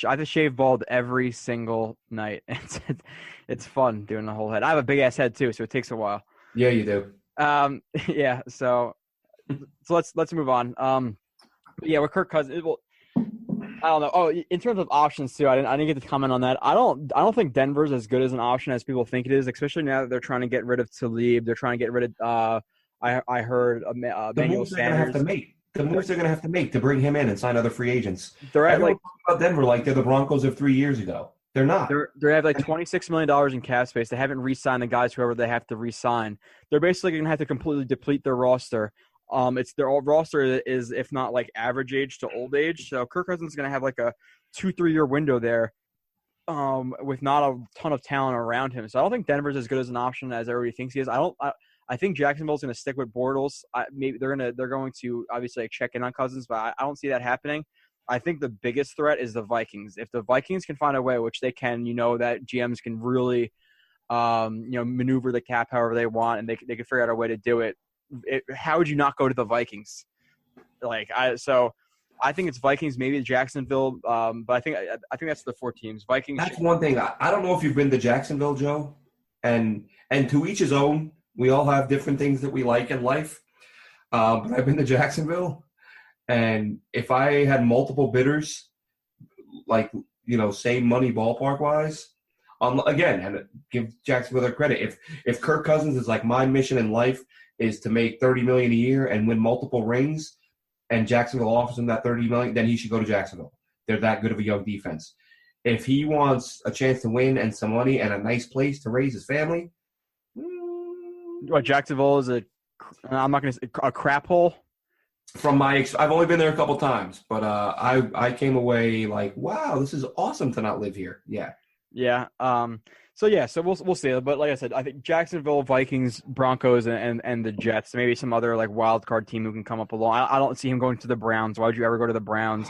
I just shave bald every single night. It's fun doing the whole head. I have a big ass head too, so it takes a while. Yeah, you do. Yeah. So let's move on. Yeah, with Kirk Cousins, I don't know. Oh, in terms of options too, I didn't get to comment on that. I don't think Denver's as good as an option as people think it is, especially now that they're trying to get rid of Talib. They're trying to get rid of. I heard Emmanuel Sanders. The moves they're going to have to make to bring him in and sign other free agents. They're at about Denver like they're the Broncos of 3 years ago. They're not. They have like $26 million in cap space. They haven't re-signed the guys, whoever they have to re-sign. They're basically going to have to completely deplete their roster. Their roster is, if not like average age to old age. So Kirk Cousins is going to have like a 2-3 year window there, with not a ton of talent around him. So I don't think Denver's as good as an option as everybody thinks he is. I think Jacksonville's going to stick with Bortles. Maybe they're going to obviously check in on Cousins, but I don't see that happening. I think the biggest threat is the Vikings. If the Vikings can find a way, which they can, that GMs can really, maneuver the cap however they want, and they can figure out a way to do it. How would you not go to the Vikings? So I think it's Vikings, maybe Jacksonville, but I think that's the 4 teams. Vikings. That's one thing. I don't know if you've been to Jacksonville, Joe, and to each his own. We all have different things that we like in life. But I've been to Jacksonville, and if I had multiple bidders, same money ballpark wise, again, and give Jacksonville their credit. If Kirk Cousins is like, my mission in life is to make $30 million a year and win multiple rings, and Jacksonville offers him that $30 million, then he should go to Jacksonville. They're that good of a young defense. If he wants a chance to win and some money and a nice place to raise his family, Jacksonville is I'm not going to say a crap hole. From I've only been there a couple times, but I came away like, wow, this is awesome to not live here. Yeah. Yeah. So we'll see. But like I said, I think Jacksonville, Vikings, Broncos, and the Jets. Maybe some other like wild card team who can come up along. I don't see him going to the Browns. Why would you ever go to the Browns?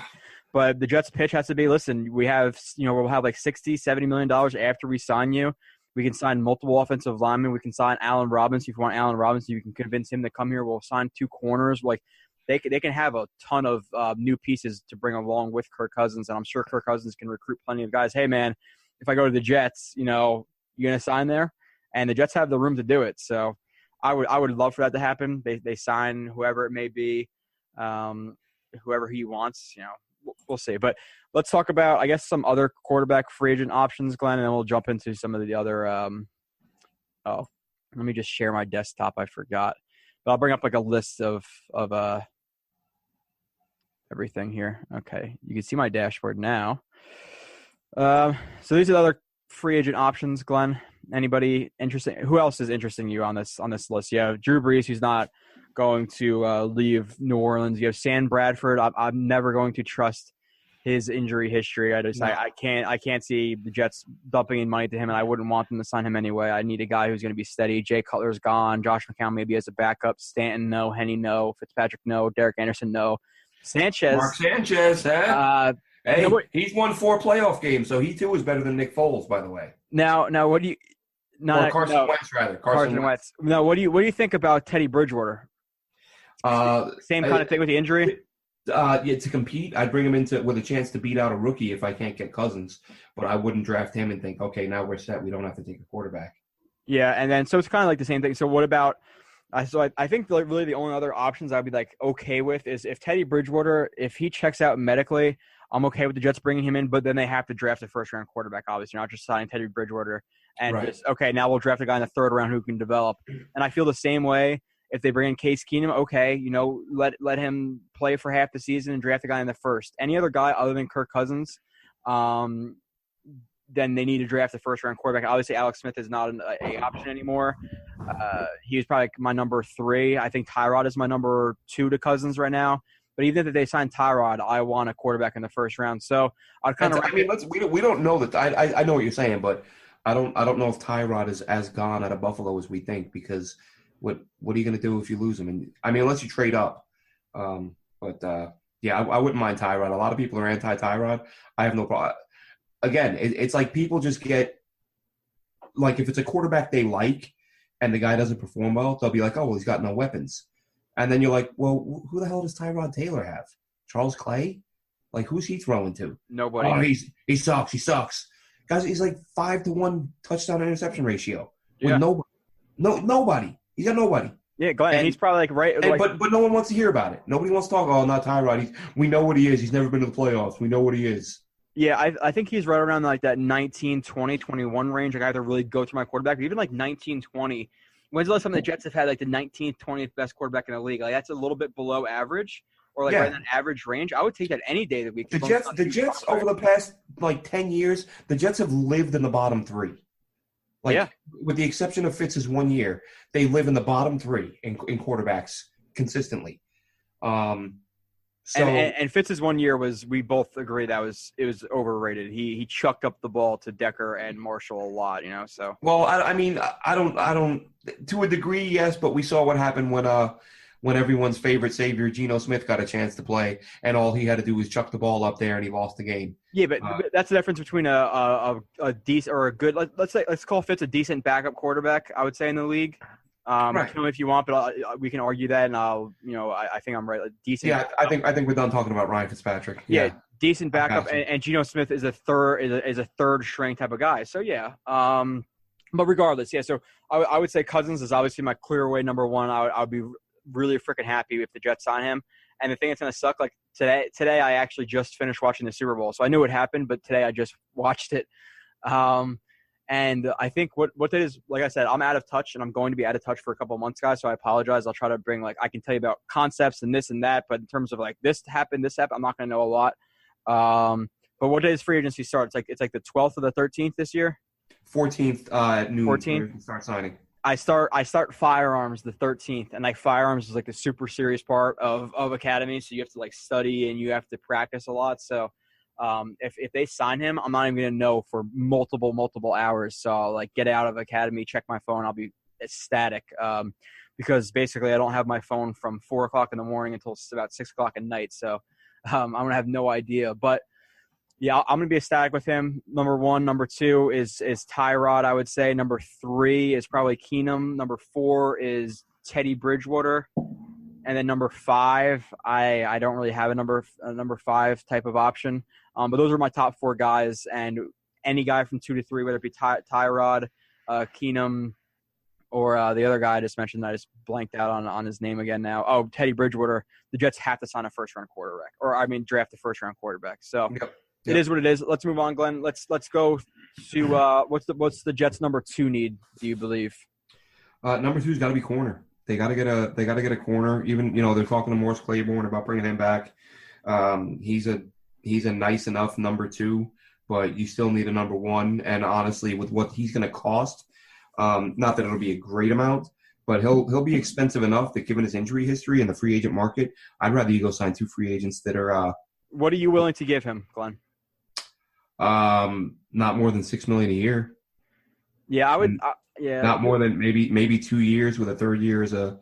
But the Jets' pitch has to be, listen, we'll have like $60-70 million after we sign you. We can sign multiple offensive linemen. We can sign Allen Robinson. If you want Allen Robinson, you can convince him to come here. We'll sign 2 corners. Like they can have a ton of new pieces to bring along with Kirk Cousins, and I'm sure Kirk Cousins can recruit plenty of guys. Hey, man, if I go to the Jets, you're going to sign there, and the Jets have the room to do it. So I would love for that to happen. They sign whoever it may be, whoever he wants. We'll see. But let's talk about, I guess, some other quarterback free agent options, Glenn, and then we'll jump into some of the other let me just share my desktop. I forgot. But I'll bring up like a list of everything here. Okay. You can see my dashboard now. So these are the other free agent options, Glenn. Anybody interesting? Who else is interesting you on this list? You have Drew Brees, who's not going to leave New Orleans. You have Sam Bradford. I'm never going to trust his injury history. I can't see the Jets dumping in money to him, and I wouldn't want them to sign him anyway. I need a guy who's going to be steady. Jay Cutler's gone. Josh McCown maybe as a backup. Stanton, no. Henne, no. Fitzpatrick, no. Derek Anderson, no. Mark Sanchez, huh? Hey, he's won 4 playoff games, so he too is better than Nick Foles, by the way. Now what do you? Carson Wentz, rather. Carson Wentz. Now, what do you think about Teddy Bridgewater? Same kind of thing with the injury. To compete, I'd bring him with a chance to beat out a rookie if I can't get Cousins, but I wouldn't draft him and think, okay, now we're set. We don't have to take a quarterback. Yeah, and then so it's kind of like the same thing. So what about? I think really the only other options I'd be like okay with is if Teddy Bridgewater, if he checks out medically, I'm okay with the Jets bringing him in, but then they have to draft a first-round quarterback, obviously, not just signing Teddy Bridgewater and just, okay, now we'll draft a guy in the 3rd round who can develop. And I feel the same way if they bring in Case Keenum, okay, let him play for half the season and draft a guy in the 1st. Any other guy other than Kirk Cousins, then they need to draft a first-round quarterback. Obviously, Alex Smith is not an option anymore. He was probably my number 3. I think Tyrod is my number 2 to Cousins right now. But even if they sign Tyrod, I want a quarterback in the 1st round. So I'd kind of. We don't know that. I know what you're saying, but I don't know if Tyrod is as gone out of Buffalo as we think, because what are you going to do if you lose him? And unless you trade up. I wouldn't mind Tyrod. A lot of people are anti-Tyrod. I have no problem. Again, it's like people just get like if it's a quarterback they like and the guy doesn't perform well, they'll be like, oh, well, he's got no weapons. And then you're like, well, who the hell does Tyrod Taylor have? Charles Clay? Like, who's he throwing to? Nobody. Oh, he sucks. He sucks. Guys, he's like 5-to-1 touchdown interception ratio with nobody. He's got nobody. Yeah, Glenn, and he's probably but no one wants to hear about it. Nobody wants to talk. Oh, not Tyrod. We know what he is. He's never been to the playoffs. We know what he is. Yeah, I think he's right around like that 19, 20, 21 range. Like I have to really go through my quarterback. But even like 19, 20. When's the last time the Jets have had like the 19th, 20th best quarterback in the league? Like that's a little bit below average, or like right in that average range. I would take that any day of the week. The Jets over the past like 10 years, the Jets have lived in the bottom three. With the exception of Fitz's 1 year, they live in the bottom three in quarterbacks consistently. And Fitz's 1 year we both agree it was overrated. He chucked up the ball to Decker and Marshall a lot, so. Well, I mean, I don't to a degree, yes, but we saw what happened when everyone's favorite savior, Geno Smith, got a chance to play, and all he had to do was chuck the ball up there, and he lost the game. Yeah, but that's the difference between a decent or a good. Let's call Fitz a decent backup quarterback. I would say in the league. Right. If you want, but we can argue that, and I think I'm right. Decent. Yeah, I think we're done talking about Ryan Fitzpatrick. Yeah, decent backup, and Geno Smith is a third string type of guy. So yeah. But regardless, yeah. So I would say Cousins is obviously my clear away number one. I would be really freaking happy if the Jets sign him. And the thing that's going to suck, like today I actually just finished watching the Super Bowl. So I knew it happened, but today I just watched it. And I think what that is, like I said, I'm out of touch, and I'm going to be out of touch for a couple of months, guys. So I apologize. I'll try to bring, I can tell you about concepts and this and that, but in terms of this happened, I'm not going to know a lot. But what day does free agency start? It's like the 12th or the 13th this year? 14th at noon. 14th? Start signing. I start firearms the 13th, and firearms is a super serious part of academy. So you have to study and you have to practice a lot. So if they sign him, I'm not even going to know for multiple hours. So I'll get out of academy, check my phone. I'll be ecstatic because basically I don't have my phone from 4 o'clock in the morning until about 6 o'clock at night. So I'm going to have no idea, but yeah, I'm going to be ecstatic with him. Number one. Number two is Tyrod, I would say. Number three is probably Keenum. Number four is Teddy-Bridgewater. And then number five, I don't really have a number five type of option. But those are my top four guys. And any guy from 2 to 3, whether it be Tyrod, Keenum, or the other guy I just mentioned that I just blanked out on his name again now. Oh, Teddy-Bridgewater. The Jets have to sign a first-round quarterback. Draft a first-round quarterback. So – It is what it is. Let's move on, Glenn. Let's go to what's the Jets' number 2 need? Do you believe? Number 2's got to be corner. They got to get a corner. Even they're talking to Morris Claiborne about bringing him back. He's a nice enough number 2, but you still need a number 1. And honestly, with what he's going to cost, not that it'll be a great amount, but he'll be expensive enough that given his injury history in the free agent market, I'd rather you go sign 2 free agents that are. What are you willing to give him, Glenn? Not more than $6 million a year. Yeah, I would. Not more than maybe 2 years with a third year as a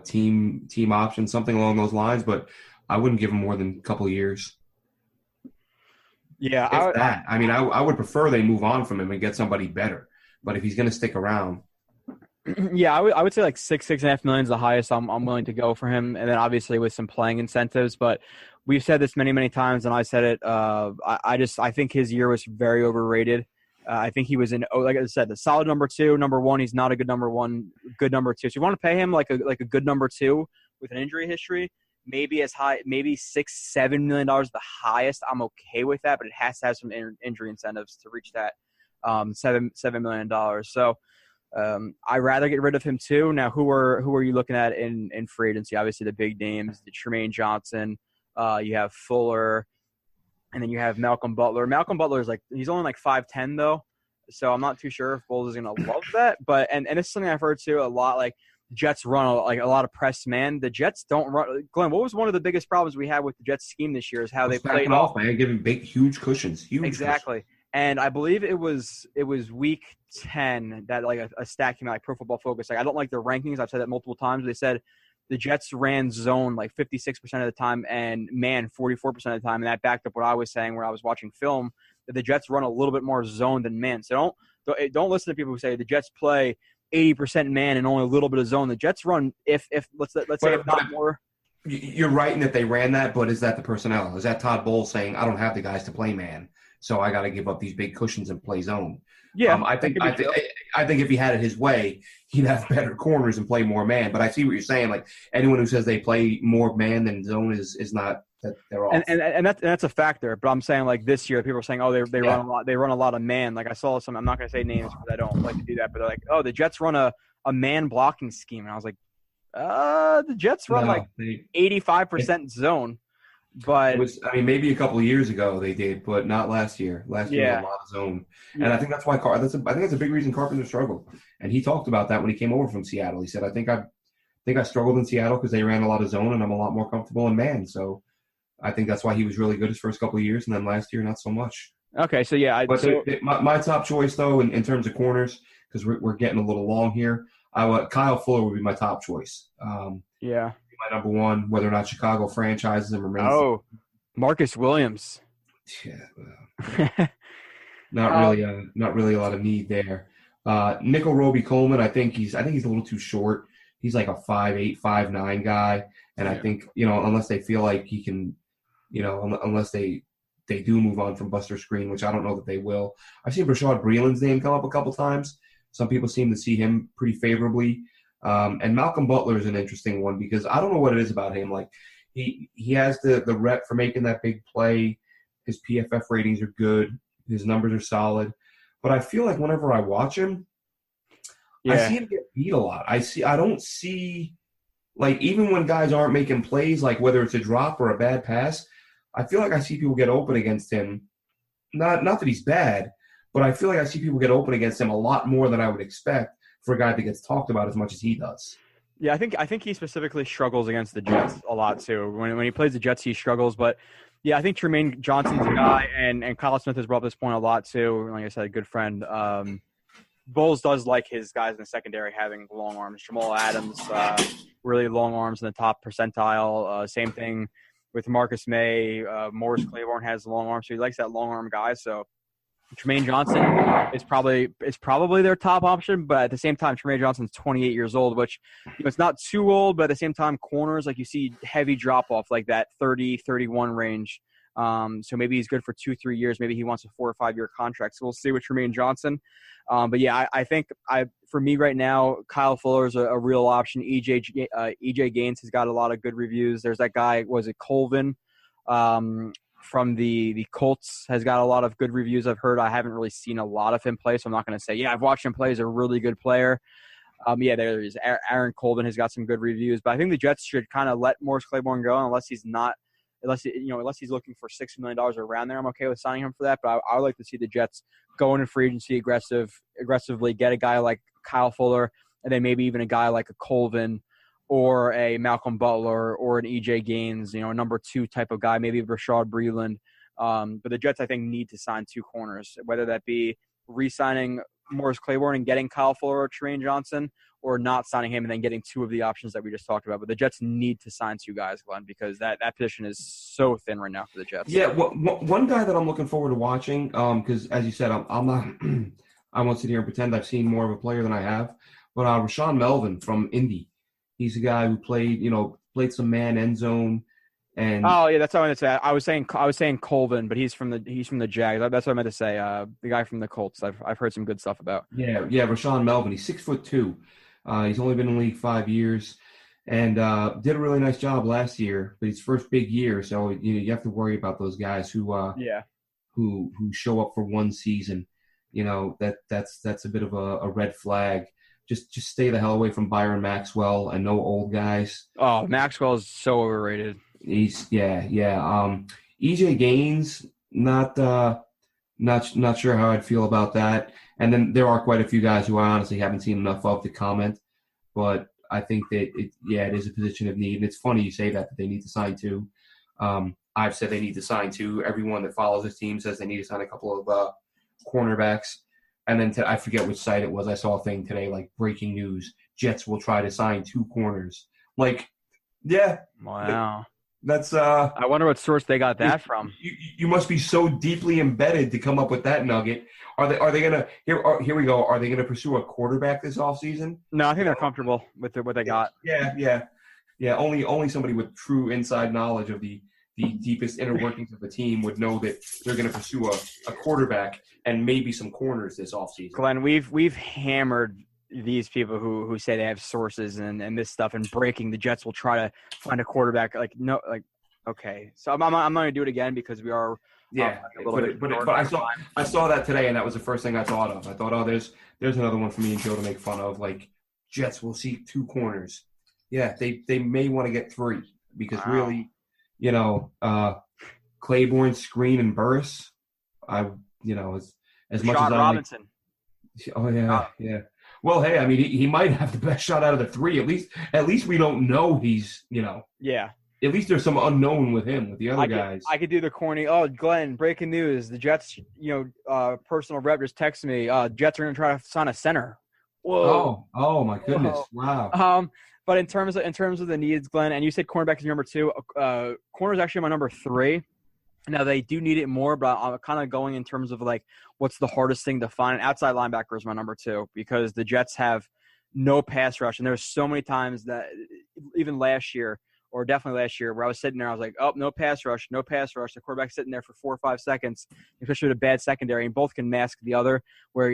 team option, something along those lines. But I wouldn't give him more than a couple of years. Yeah, I would prefer they move on from him and get somebody better. But if he's going to stick around, yeah, I would say $6.5 million is the highest I'm willing to go for him, and then obviously with some playing incentives. But we've said this many times, and I said it. I think his year was very overrated. I think he was like I said, the solid number 2. Number 1, he's not a good number 1. Good number 2. So you want to pay him like a good number 2 with an injury history, maybe as high, maybe $6-7 million the highest. I'm okay with that, but it has to have some injury incentives to reach that $7 million. So. I'd rather get rid of him too. Now, who are you looking at in free agency? Obviously, the big names, the Tremaine Johnson. You have Fuller, and then you have Malcolm Butler. Malcolm Butler is he's only 5'10" though, so I'm not too sure if Bulls is going to love that. But and it's something I've heard too a lot. Jets run a lot of press man. The Jets don't run. Glenn, what was one of the biggest problems we had with the Jets scheme this year is how they played off, man, giving big, huge cushions. Exactly. And I believe it was week 10 that a stat came out, Pro Football Focus. I don't like their rankings. I've said that multiple times. They said the Jets ran zone 56% of the time and man 44% of the time. And that backed up what I was saying when I was watching film, that the Jets run a little bit more zone than man. So don't listen to people who say the Jets play 80% man and only a little bit of zone. The Jets run if let's say if not more. You're right in that they ran that, but is that the personnel? Is that Todd Bowles saying, I don't have the guys to play man, so I got to give up these big cushions and play zone? Yeah, I think if he had it his way, he'd have better corners and play more man. But I see what you're saying. Like, anyone who says they play more man than zone is not that they're off. And that's a factor. But I'm saying, like, this year, people are saying, oh, they run a lot. They run a lot of man. Like, I saw some. I'm not going to say names because I don't like to do that. But they're like, oh, the Jets run a man blocking scheme, and I was like, the Jets run 85% zone. But it was, maybe a couple of years ago they did, but not last year. Last year was a lot of zone, and I think that's why I think that's a big reason Carpenter struggled. And he talked about that when he came over from Seattle. He said, "I think I struggled in Seattle because they ran a lot of zone, and I'm a lot more comfortable in man. So I think that's why he was really good his first couple of years, and then last year not so much." Okay, so yeah, my top choice though in terms of corners, because we're getting a little long here. Kyle Fuller would be my top choice. Yeah. My number one, whether or not Chicago franchises him or Oh, Marcus Williams. Yeah, not really a lot of need there. Nickel Roby Coleman, I think he's a little too short. He's like a 5'8", 5'9" guy, and I think unless they feel like he can, unless they do move on from Buster Screen, which I don't know that they will. I've seen Rashad Breeland's name come up a couple times. Some people seem to see him pretty favorably. And Malcolm Butler is an interesting one because I don't know what it is about him. Like he has the rep for making that big play. His PFF ratings are good. His numbers are solid. But I feel like whenever I watch him, I see him get beat a lot. I don't see, like, even when guys aren't making plays, like whether it's a drop or a bad pass, I feel like I see people get open against him. Not that he's bad, but I feel like I see people get open against him a lot more than I would expect for a guy that gets talked about as much as he does. Yeah, I think he specifically struggles against the Jets a lot too. When he plays the Jets, he struggles. But yeah, I think Tremaine Johnson's a guy, and Kyle Smith has brought up this point a lot too. Like I said, a good friend. Bowles does like his guys in the secondary having long arms. Jamal Adams, really long arms in the top percentile. Same thing with Marcus May. Morris Claiborne has long arms, so he likes that long arm guy. So Tremaine Johnson is probably their top option, but at the same time, Tremaine Johnson's 28 years old, which it's not too old, but at the same time, corners, like you see heavy drop-off, like that 30, 31 range. So maybe he's good for 2-3 years. Maybe he wants a 4 or 5 year contract. So we'll see with Tremaine Johnson. But yeah, I think for me right now, Kyle Fuller is a real option. EJ Gaines has got a lot of good reviews. There's that guy, was it Colvin? From the Colts has got a lot of good reviews I've heard. I haven't really seen a lot of him play, so I'm not going to say, yeah, I've watched him play. He's a really good player. Yeah, there is. Aaron Colvin has got some good reviews, but I think the Jets should kind of let Morris Claiborne go unless he's looking for $6 million around there. I'm okay with signing him for that, but I would like to see the Jets go into free agency aggressively, get a guy like Kyle Fuller, and then maybe even a guy like a Colvin or a Malcolm Butler or an EJ Gaines, a number 2 type of guy, maybe Rashad Breeland. But the Jets, I think, need to sign 2 corners, whether that be re-signing Morris Claiborne and getting Kyle Fuller or Tremaine Johnson, or not signing him and then getting 2 of the options that we just talked about. But the Jets need to sign 2 guys, Glenn, because that position is so thin right now for the Jets. Yeah, one guy that I'm looking forward to watching, because as you said, I'm not – I won't sit here and pretend I've seen more of a player than I have, but Rashawn Melvin from Indy. He's a guy who played some man end zone, and that's what I meant to say. I was saying Colvin, but he's from the Jags. That's what I meant to say. The guy from the Colts. I've heard some good stuff about. Yeah. Rashawn Melvin. He's 6'2". He's only been in the league 5 years, and did a really nice job last year. But his first big year, so you have to worry about those guys who show up for one season. That's a bit of a red flag. Just stay the hell away from Byron Maxwell and no old guys. Oh, Maxwell is so overrated. EJ Gaines, not sure how I'd feel about that. And then there are quite a few guys who I honestly haven't seen enough of to comment. But I think that it is a position of need. And it's funny you say that they need to sign 2. I've said they need to sign 2. Everyone that follows this team says they need to sign a couple of cornerbacks. And then I forget which site it was. I saw a thing today, like breaking news: Jets will try to sign 2 corners. Like, yeah, wow, that's. I wonder what source they got that from. You must be so deeply embedded to come up with that nugget. Are they gonna here we go? Are they gonna pursue a quarterback this offseason? No, I think they're comfortable with what they got. Yeah. Yeah, only somebody with true inside knowledge of the deepest inner workings of the team would know that they're going to pursue a quarterback and maybe some corners this offseason. Glenn, we've hammered these people who say they have sources and this stuff and breaking. The Jets will try to find a quarterback. Okay. So I'm not going to do it again because we are. Yeah, but I saw that today, and that was the first thing I thought of. I thought, oh, there's another one for me and Joe to make fun of. Like, Jets will seek 2 corners. Yeah, they may want to get 3 because really, Claiborne, Screen, and Burris. As much as Robinson. Yeah. Well, hey, I mean, he might have the best shot out of the 3. At least we don't know he's. Yeah. At least there's some unknown with him, with the other guys. I could do the corny. Oh, Glenn, breaking news. The Jets, personal rep just texted me. Jets are going to try to sign a center. Whoa. Oh my goodness. Whoa. Wow. But in terms of the needs, Glenn, and you said cornerback is your number 2. Corner is actually my number 3. Now, they do need it more, but I'm kind of going in terms of, what's the hardest thing to find. Outside linebacker is my number 2 because the Jets have no pass rush. And there's so many times that even last year, or definitely last year, where I was sitting there, I was like, oh, no pass rush. The quarterback's sitting there for 4 or 5 seconds, especially with a bad secondary, and both can mask the other where,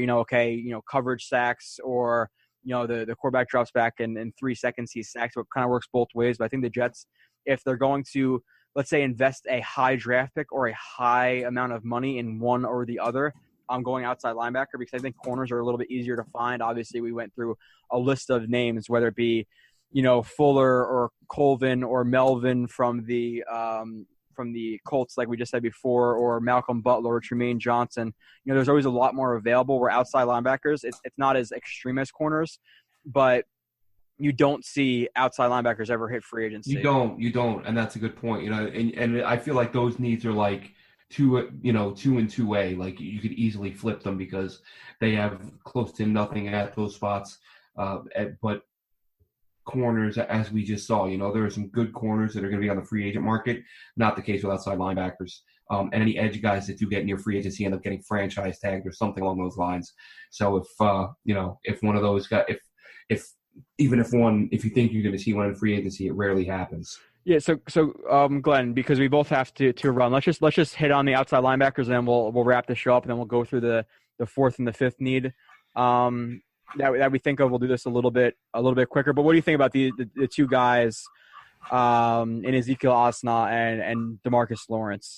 coverage sacks or, the quarterback drops back and in 3 seconds he's sacked. So it kind of works both ways. But I think the Jets, if they're going to, let's say, invest a high draft pick or a high amount of money in one or the other, I'm going outside linebacker because I think corners are a little bit easier to find. Obviously, we went through a list of names, whether it be Fuller or Colvin or Melvin from the Colts, like we just said before, or Malcolm Butler or Tremaine Johnson. There's always a lot more available. Where outside linebackers, it's not as extreme as corners, but you don't see outside linebackers ever hit free agency. You don't, and that's a good point. And I feel like those needs are like 2 and 2A. Like you could easily flip them because they have close to nothing at those spots. But corners, as we just saw, there are some good corners that are going to be on the free agent market. Not the case with outside linebackers. And any edge guys that do get near free agency end up getting franchise tagged or something along those lines. So if one of those guys, if you think you're going to see one in free agency, it rarely happens. Yeah. So Glenn, because we both have to run, let's just hit on the outside linebackers, and then we'll wrap the show up, and then we'll go through the 4th and the 5th need. That we think of. We'll do this a little bit quicker. But what do you think about the 2 guys in Ezekiel Osna and DeMarcus Lawrence?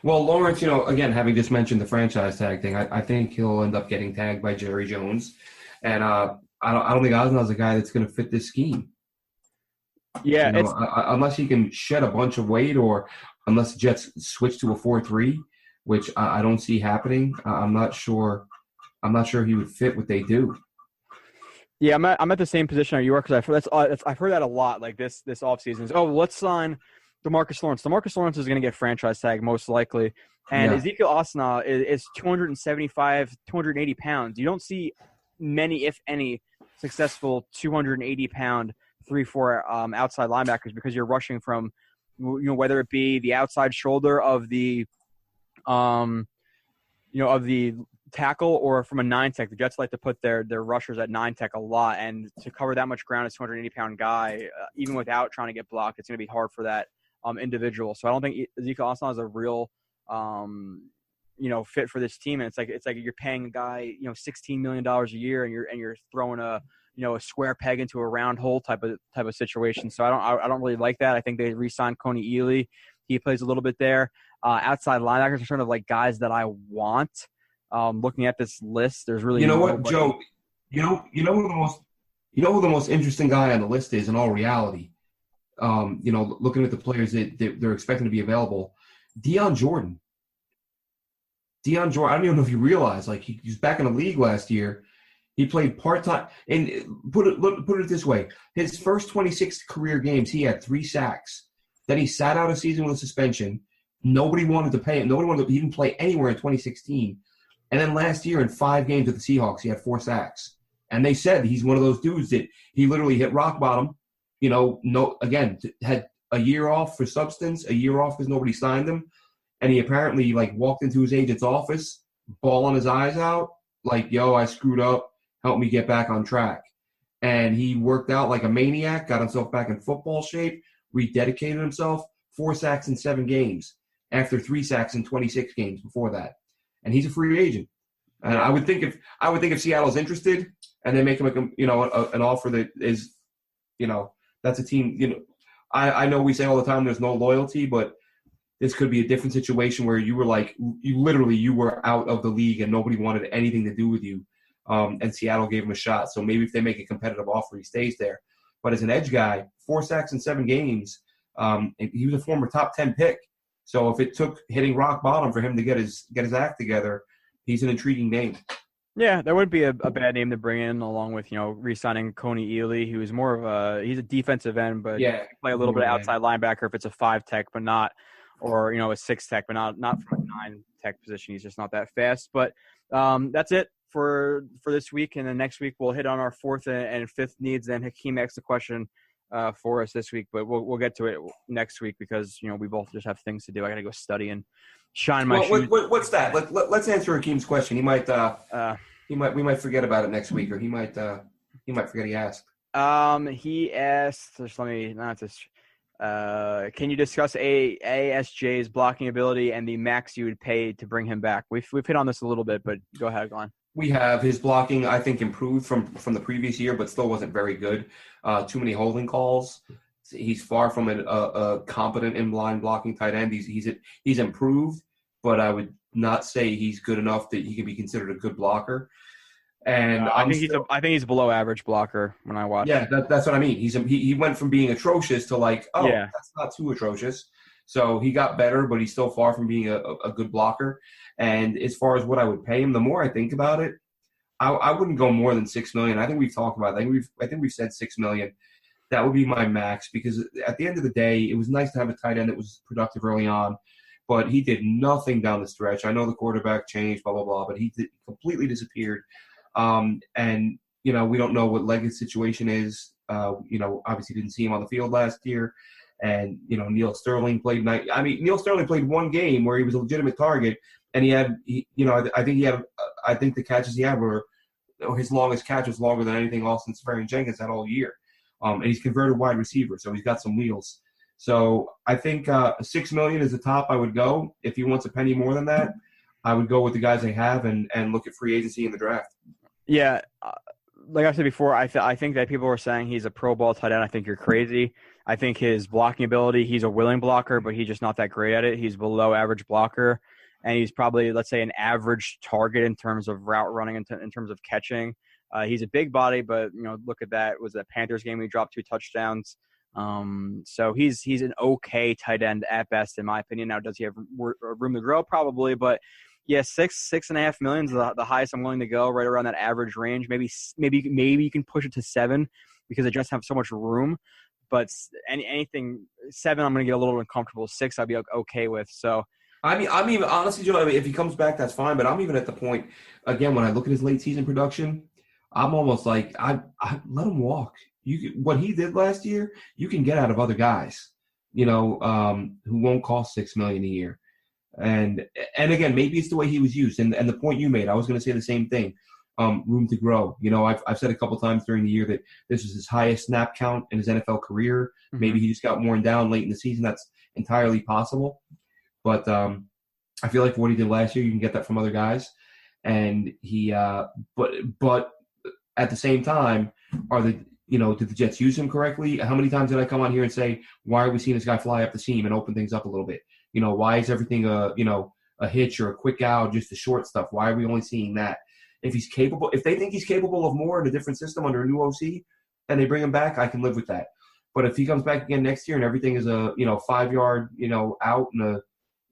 Well, Lawrence, again, having just mentioned the franchise tag thing, I think he'll end up getting tagged by Jerry Jones, and I don't think Osna's a guy that's going to fit this scheme. Yeah, unless he can shed a bunch of weight, or unless the Jets switch to a 4-3, which I don't see happening. I'm not sure he would fit what they do. Yeah, I'm at the same position you are because I've heard that a lot. Like this offseason is, let's sign DeMarcus Lawrence. DeMarcus Lawrence is going to get franchise tag most likely, and Ezekiel Osna is 275, 280 pounds. You don't see many, if any, successful 280-pound 3-4 outside linebackers because you're rushing from, whether it be the outside shoulder of the, of the tackle or from a 9-tech. The Jets like to put their rushers at 9-tech a lot, and to cover that much ground as a 280-pound guy, even without trying to get blocked, it's going to be hard for that individual. So I don't think Ezekiel Osna is a real fit for this team. And it's like you're paying a guy $16 million a year, and you're throwing a square peg into a round hole type of situation. So I don't really like that. I think they re-signed Coney Ely. He plays a little bit there. Outside linebackers are sort of like guys that I want. Looking at this list, there's really Joe. You know who the most interesting guy on the list is in all reality. Looking at the players that they're expecting to be available, Deion Jordan. I don't even know if you realize, like, he was back in the league last year. He played part-time. And put it this way. His first 26 career games, he had 3 sacks. Then he sat out a season with a suspension. Nobody wanted to pay him. He didn't play anywhere in 2016. And then last year in 5 games with the Seahawks, he had 4 sacks. And they said he's one of those dudes that he literally hit rock bottom. Had a year off for substance, a year off because nobody signed him. And he apparently, walked into his agent's office, bawling his eyes out, like, yo, I screwed up. Help me get back on track. and he worked out like a maniac, got himself back in football shape, rededicated himself, 4 sacks in 7 games after 3 sacks in 26 games before that. And he's a free agent. And I would think if Seattle's interested and they make him an offer that is, that's a team, I know we say all the time there's no loyalty, but this could be a different situation where you were like, you were out of the league and nobody wanted anything to do with you. And Seattle gave him a shot. So maybe if they make a competitive offer, he stays there. But as an edge guy, 4 sacks in 7 games, he was a former top 10 pick. So if it took hitting rock bottom for him to get his act together, he's an intriguing name. Yeah, that would be a bad name to bring in, along with re-signing Coney Ealy, who is more of he's a defensive end, but play a little bit of outside linebacker if it's a 5 tech, but not, or a 6 tech, but not from a 9 tech position. He's just not that fast. But that's it for this week, and then next week we'll hit on our 4th and 5th needs. Then Hakeem asked the question for us this week, but we'll get to it next week because we both just have things to do. I got to go study and shine my shoes. What's that? Let's answer Hakeem's question. He might we might forget about it next week, or he might forget he asked. He asked. Just let me not just. Can you discuss ASJ's blocking ability and the max you would pay to bring him back? We've hit on this a little bit, but go ahead, Glenn. We have his blocking, I think, improved from the previous year, but still wasn't very good. Too many holding calls. He's far from a competent in-line blocking tight end. He's improved, but I would not say he's good enough that he can be considered a good blocker. And I think he's below average blocker when I watch. Yeah, that's what I mean. He went from being atrocious to that's not too atrocious. So he got better, but he's still far from being a good blocker. And as far as what I would pay him, the more I think about it, I wouldn't go more than $6 million. I think we've talked about it. I think we've said $6 million. That would be my max, because at the end of the day, it was nice to have a tight end that was productive early on, but he did nothing down the stretch. I know the quarterback changed, blah, blah, blah, but he completely disappeared. And, we don't know what Leggett's situation is. Obviously didn't see him on the field last year. And, Neil Sterling played Neil Sterling played 1 game where he was a legitimate target. And I think the catches he had were, his longest catch was longer than anything Austin Swearinger-Jenkins had all year. And he's converted wide receiver, so he's got some wheels. So I think $6 million is the top I would go. If he wants a penny more than that, I would go with the guys they have and look at free agency in the draft. Yeah, like I said before, I think that people are saying he's a pro ball tight end. I think you're crazy. I think his blocking ability, he's a willing blocker, but he's just not that great at it. He's below average blocker, and he's probably, let's say, an average target in terms of route running, in terms of catching. He's a big body, but look at that. It was a Panthers game he dropped 2 touchdowns. So he's an okay tight end at best, in my opinion. Now, does he have room to grow? Probably, but yeah, $6.5 million is the highest I'm willing to go, right around that average range. Maybe you can push it to 7 because it just have so much room. But anything 7, I'm going to get a little uncomfortable. 6, I'd be okay with. So. I'm even honestly, Joe. If he comes back, that's fine. But I'm even at the point again when I look at his late season production, I'm almost like I let him walk. What he did last year, you can get out of other guys, who won't cost $6 million a year. And again, maybe it's the way he was used. And the point you made, I was going to say the same thing. Room to grow. I've said a couple times during the year that this was his highest snap count in his NFL career. Mm-hmm. Maybe he just got worn down late in the season. That's entirely possible. But I feel like for what he did last year, you can get that from other guys. And he, but at the same time, did the Jets use him correctly? How many times did I come on here and say, why are we seeing this guy fly up the seam and open things up a little bit? Why is everything a hitch or a quick out, just the short stuff? Why are we only seeing that? If they think he's capable of more in a different system under a new OC, and they bring him back, I can live with that. But if he comes back again next year and everything is a 5-yard out and a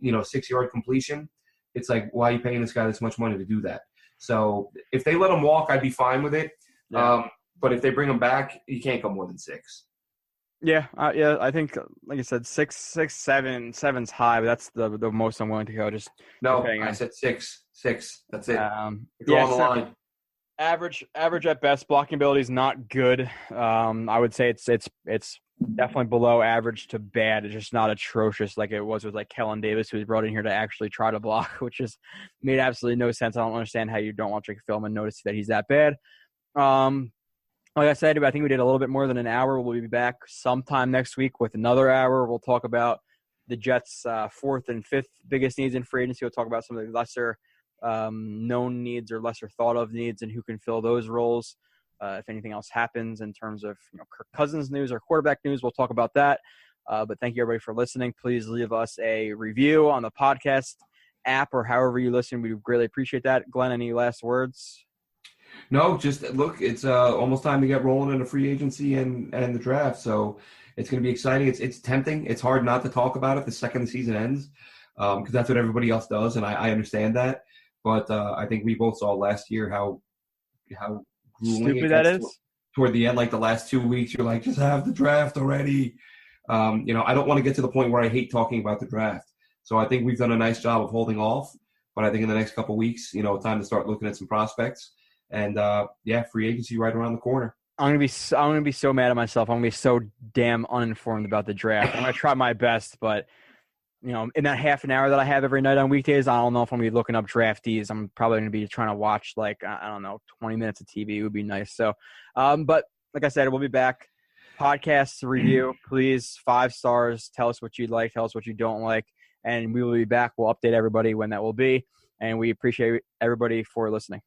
6-yard completion, it's like, why are you paying this guy this much money to do that? So if they let him walk, I'd be fine with it. Yeah. But if they bring him back, he can't go more than 6. Yeah, I think, like I said, 6, 7, 7's high, but that's the most I'm willing to go. Just I said 6. That's it. On the line. Average at best. Blocking ability is not good. I would say it's definitely below average to bad. It's just not atrocious like it was with like Kellen Davis, who was brought in here to actually try to block, which just made absolutely no sense. I don't understand how you don't watch like film and notice that he's that bad. Like I said, I think we did a little bit more than an hour. We'll be back sometime next week with another hour. We'll talk about the Jets' fourth and fifth biggest needs in free agency. We'll talk about some of the lesser known needs or lesser thought of needs and who can fill those roles. If anything else happens in terms of Kirk Cousins news or quarterback news, we'll talk about that. But thank you, everybody, for listening. Please leave us a review on the podcast app or however you listen. We greatly appreciate that. Glenn, any last words? No, just look, it's almost time to get rolling into free agency and the draft. So it's going to be exciting. It's tempting. It's hard not to talk about it the second the season ends because that's what everybody else does, and I understand that. But I think we both saw last year how grueling stupid that is. Toward the end, like the last 2 weeks, you're like, just have the draft already. I don't want to get to the point where I hate talking about the draft. So I think we've done a nice job of holding off. But I think in the next couple of weeks, time to start looking at some prospects. And free agency right around the corner. I'm gonna be so mad at myself. I'm gonna be so damn uninformed about the draft. I'm gonna try my best, but in that half an hour that I have every night on weekdays, I don't know if I'm gonna be looking up draftees. I'm probably gonna be trying to watch 20 minutes of TV would be nice. So, but like I said, we'll be back. Podcast review, please, 5 stars. Tell us what you like. Tell us what you don't like, and we will be back. We'll update everybody when that will be, and we appreciate everybody for listening.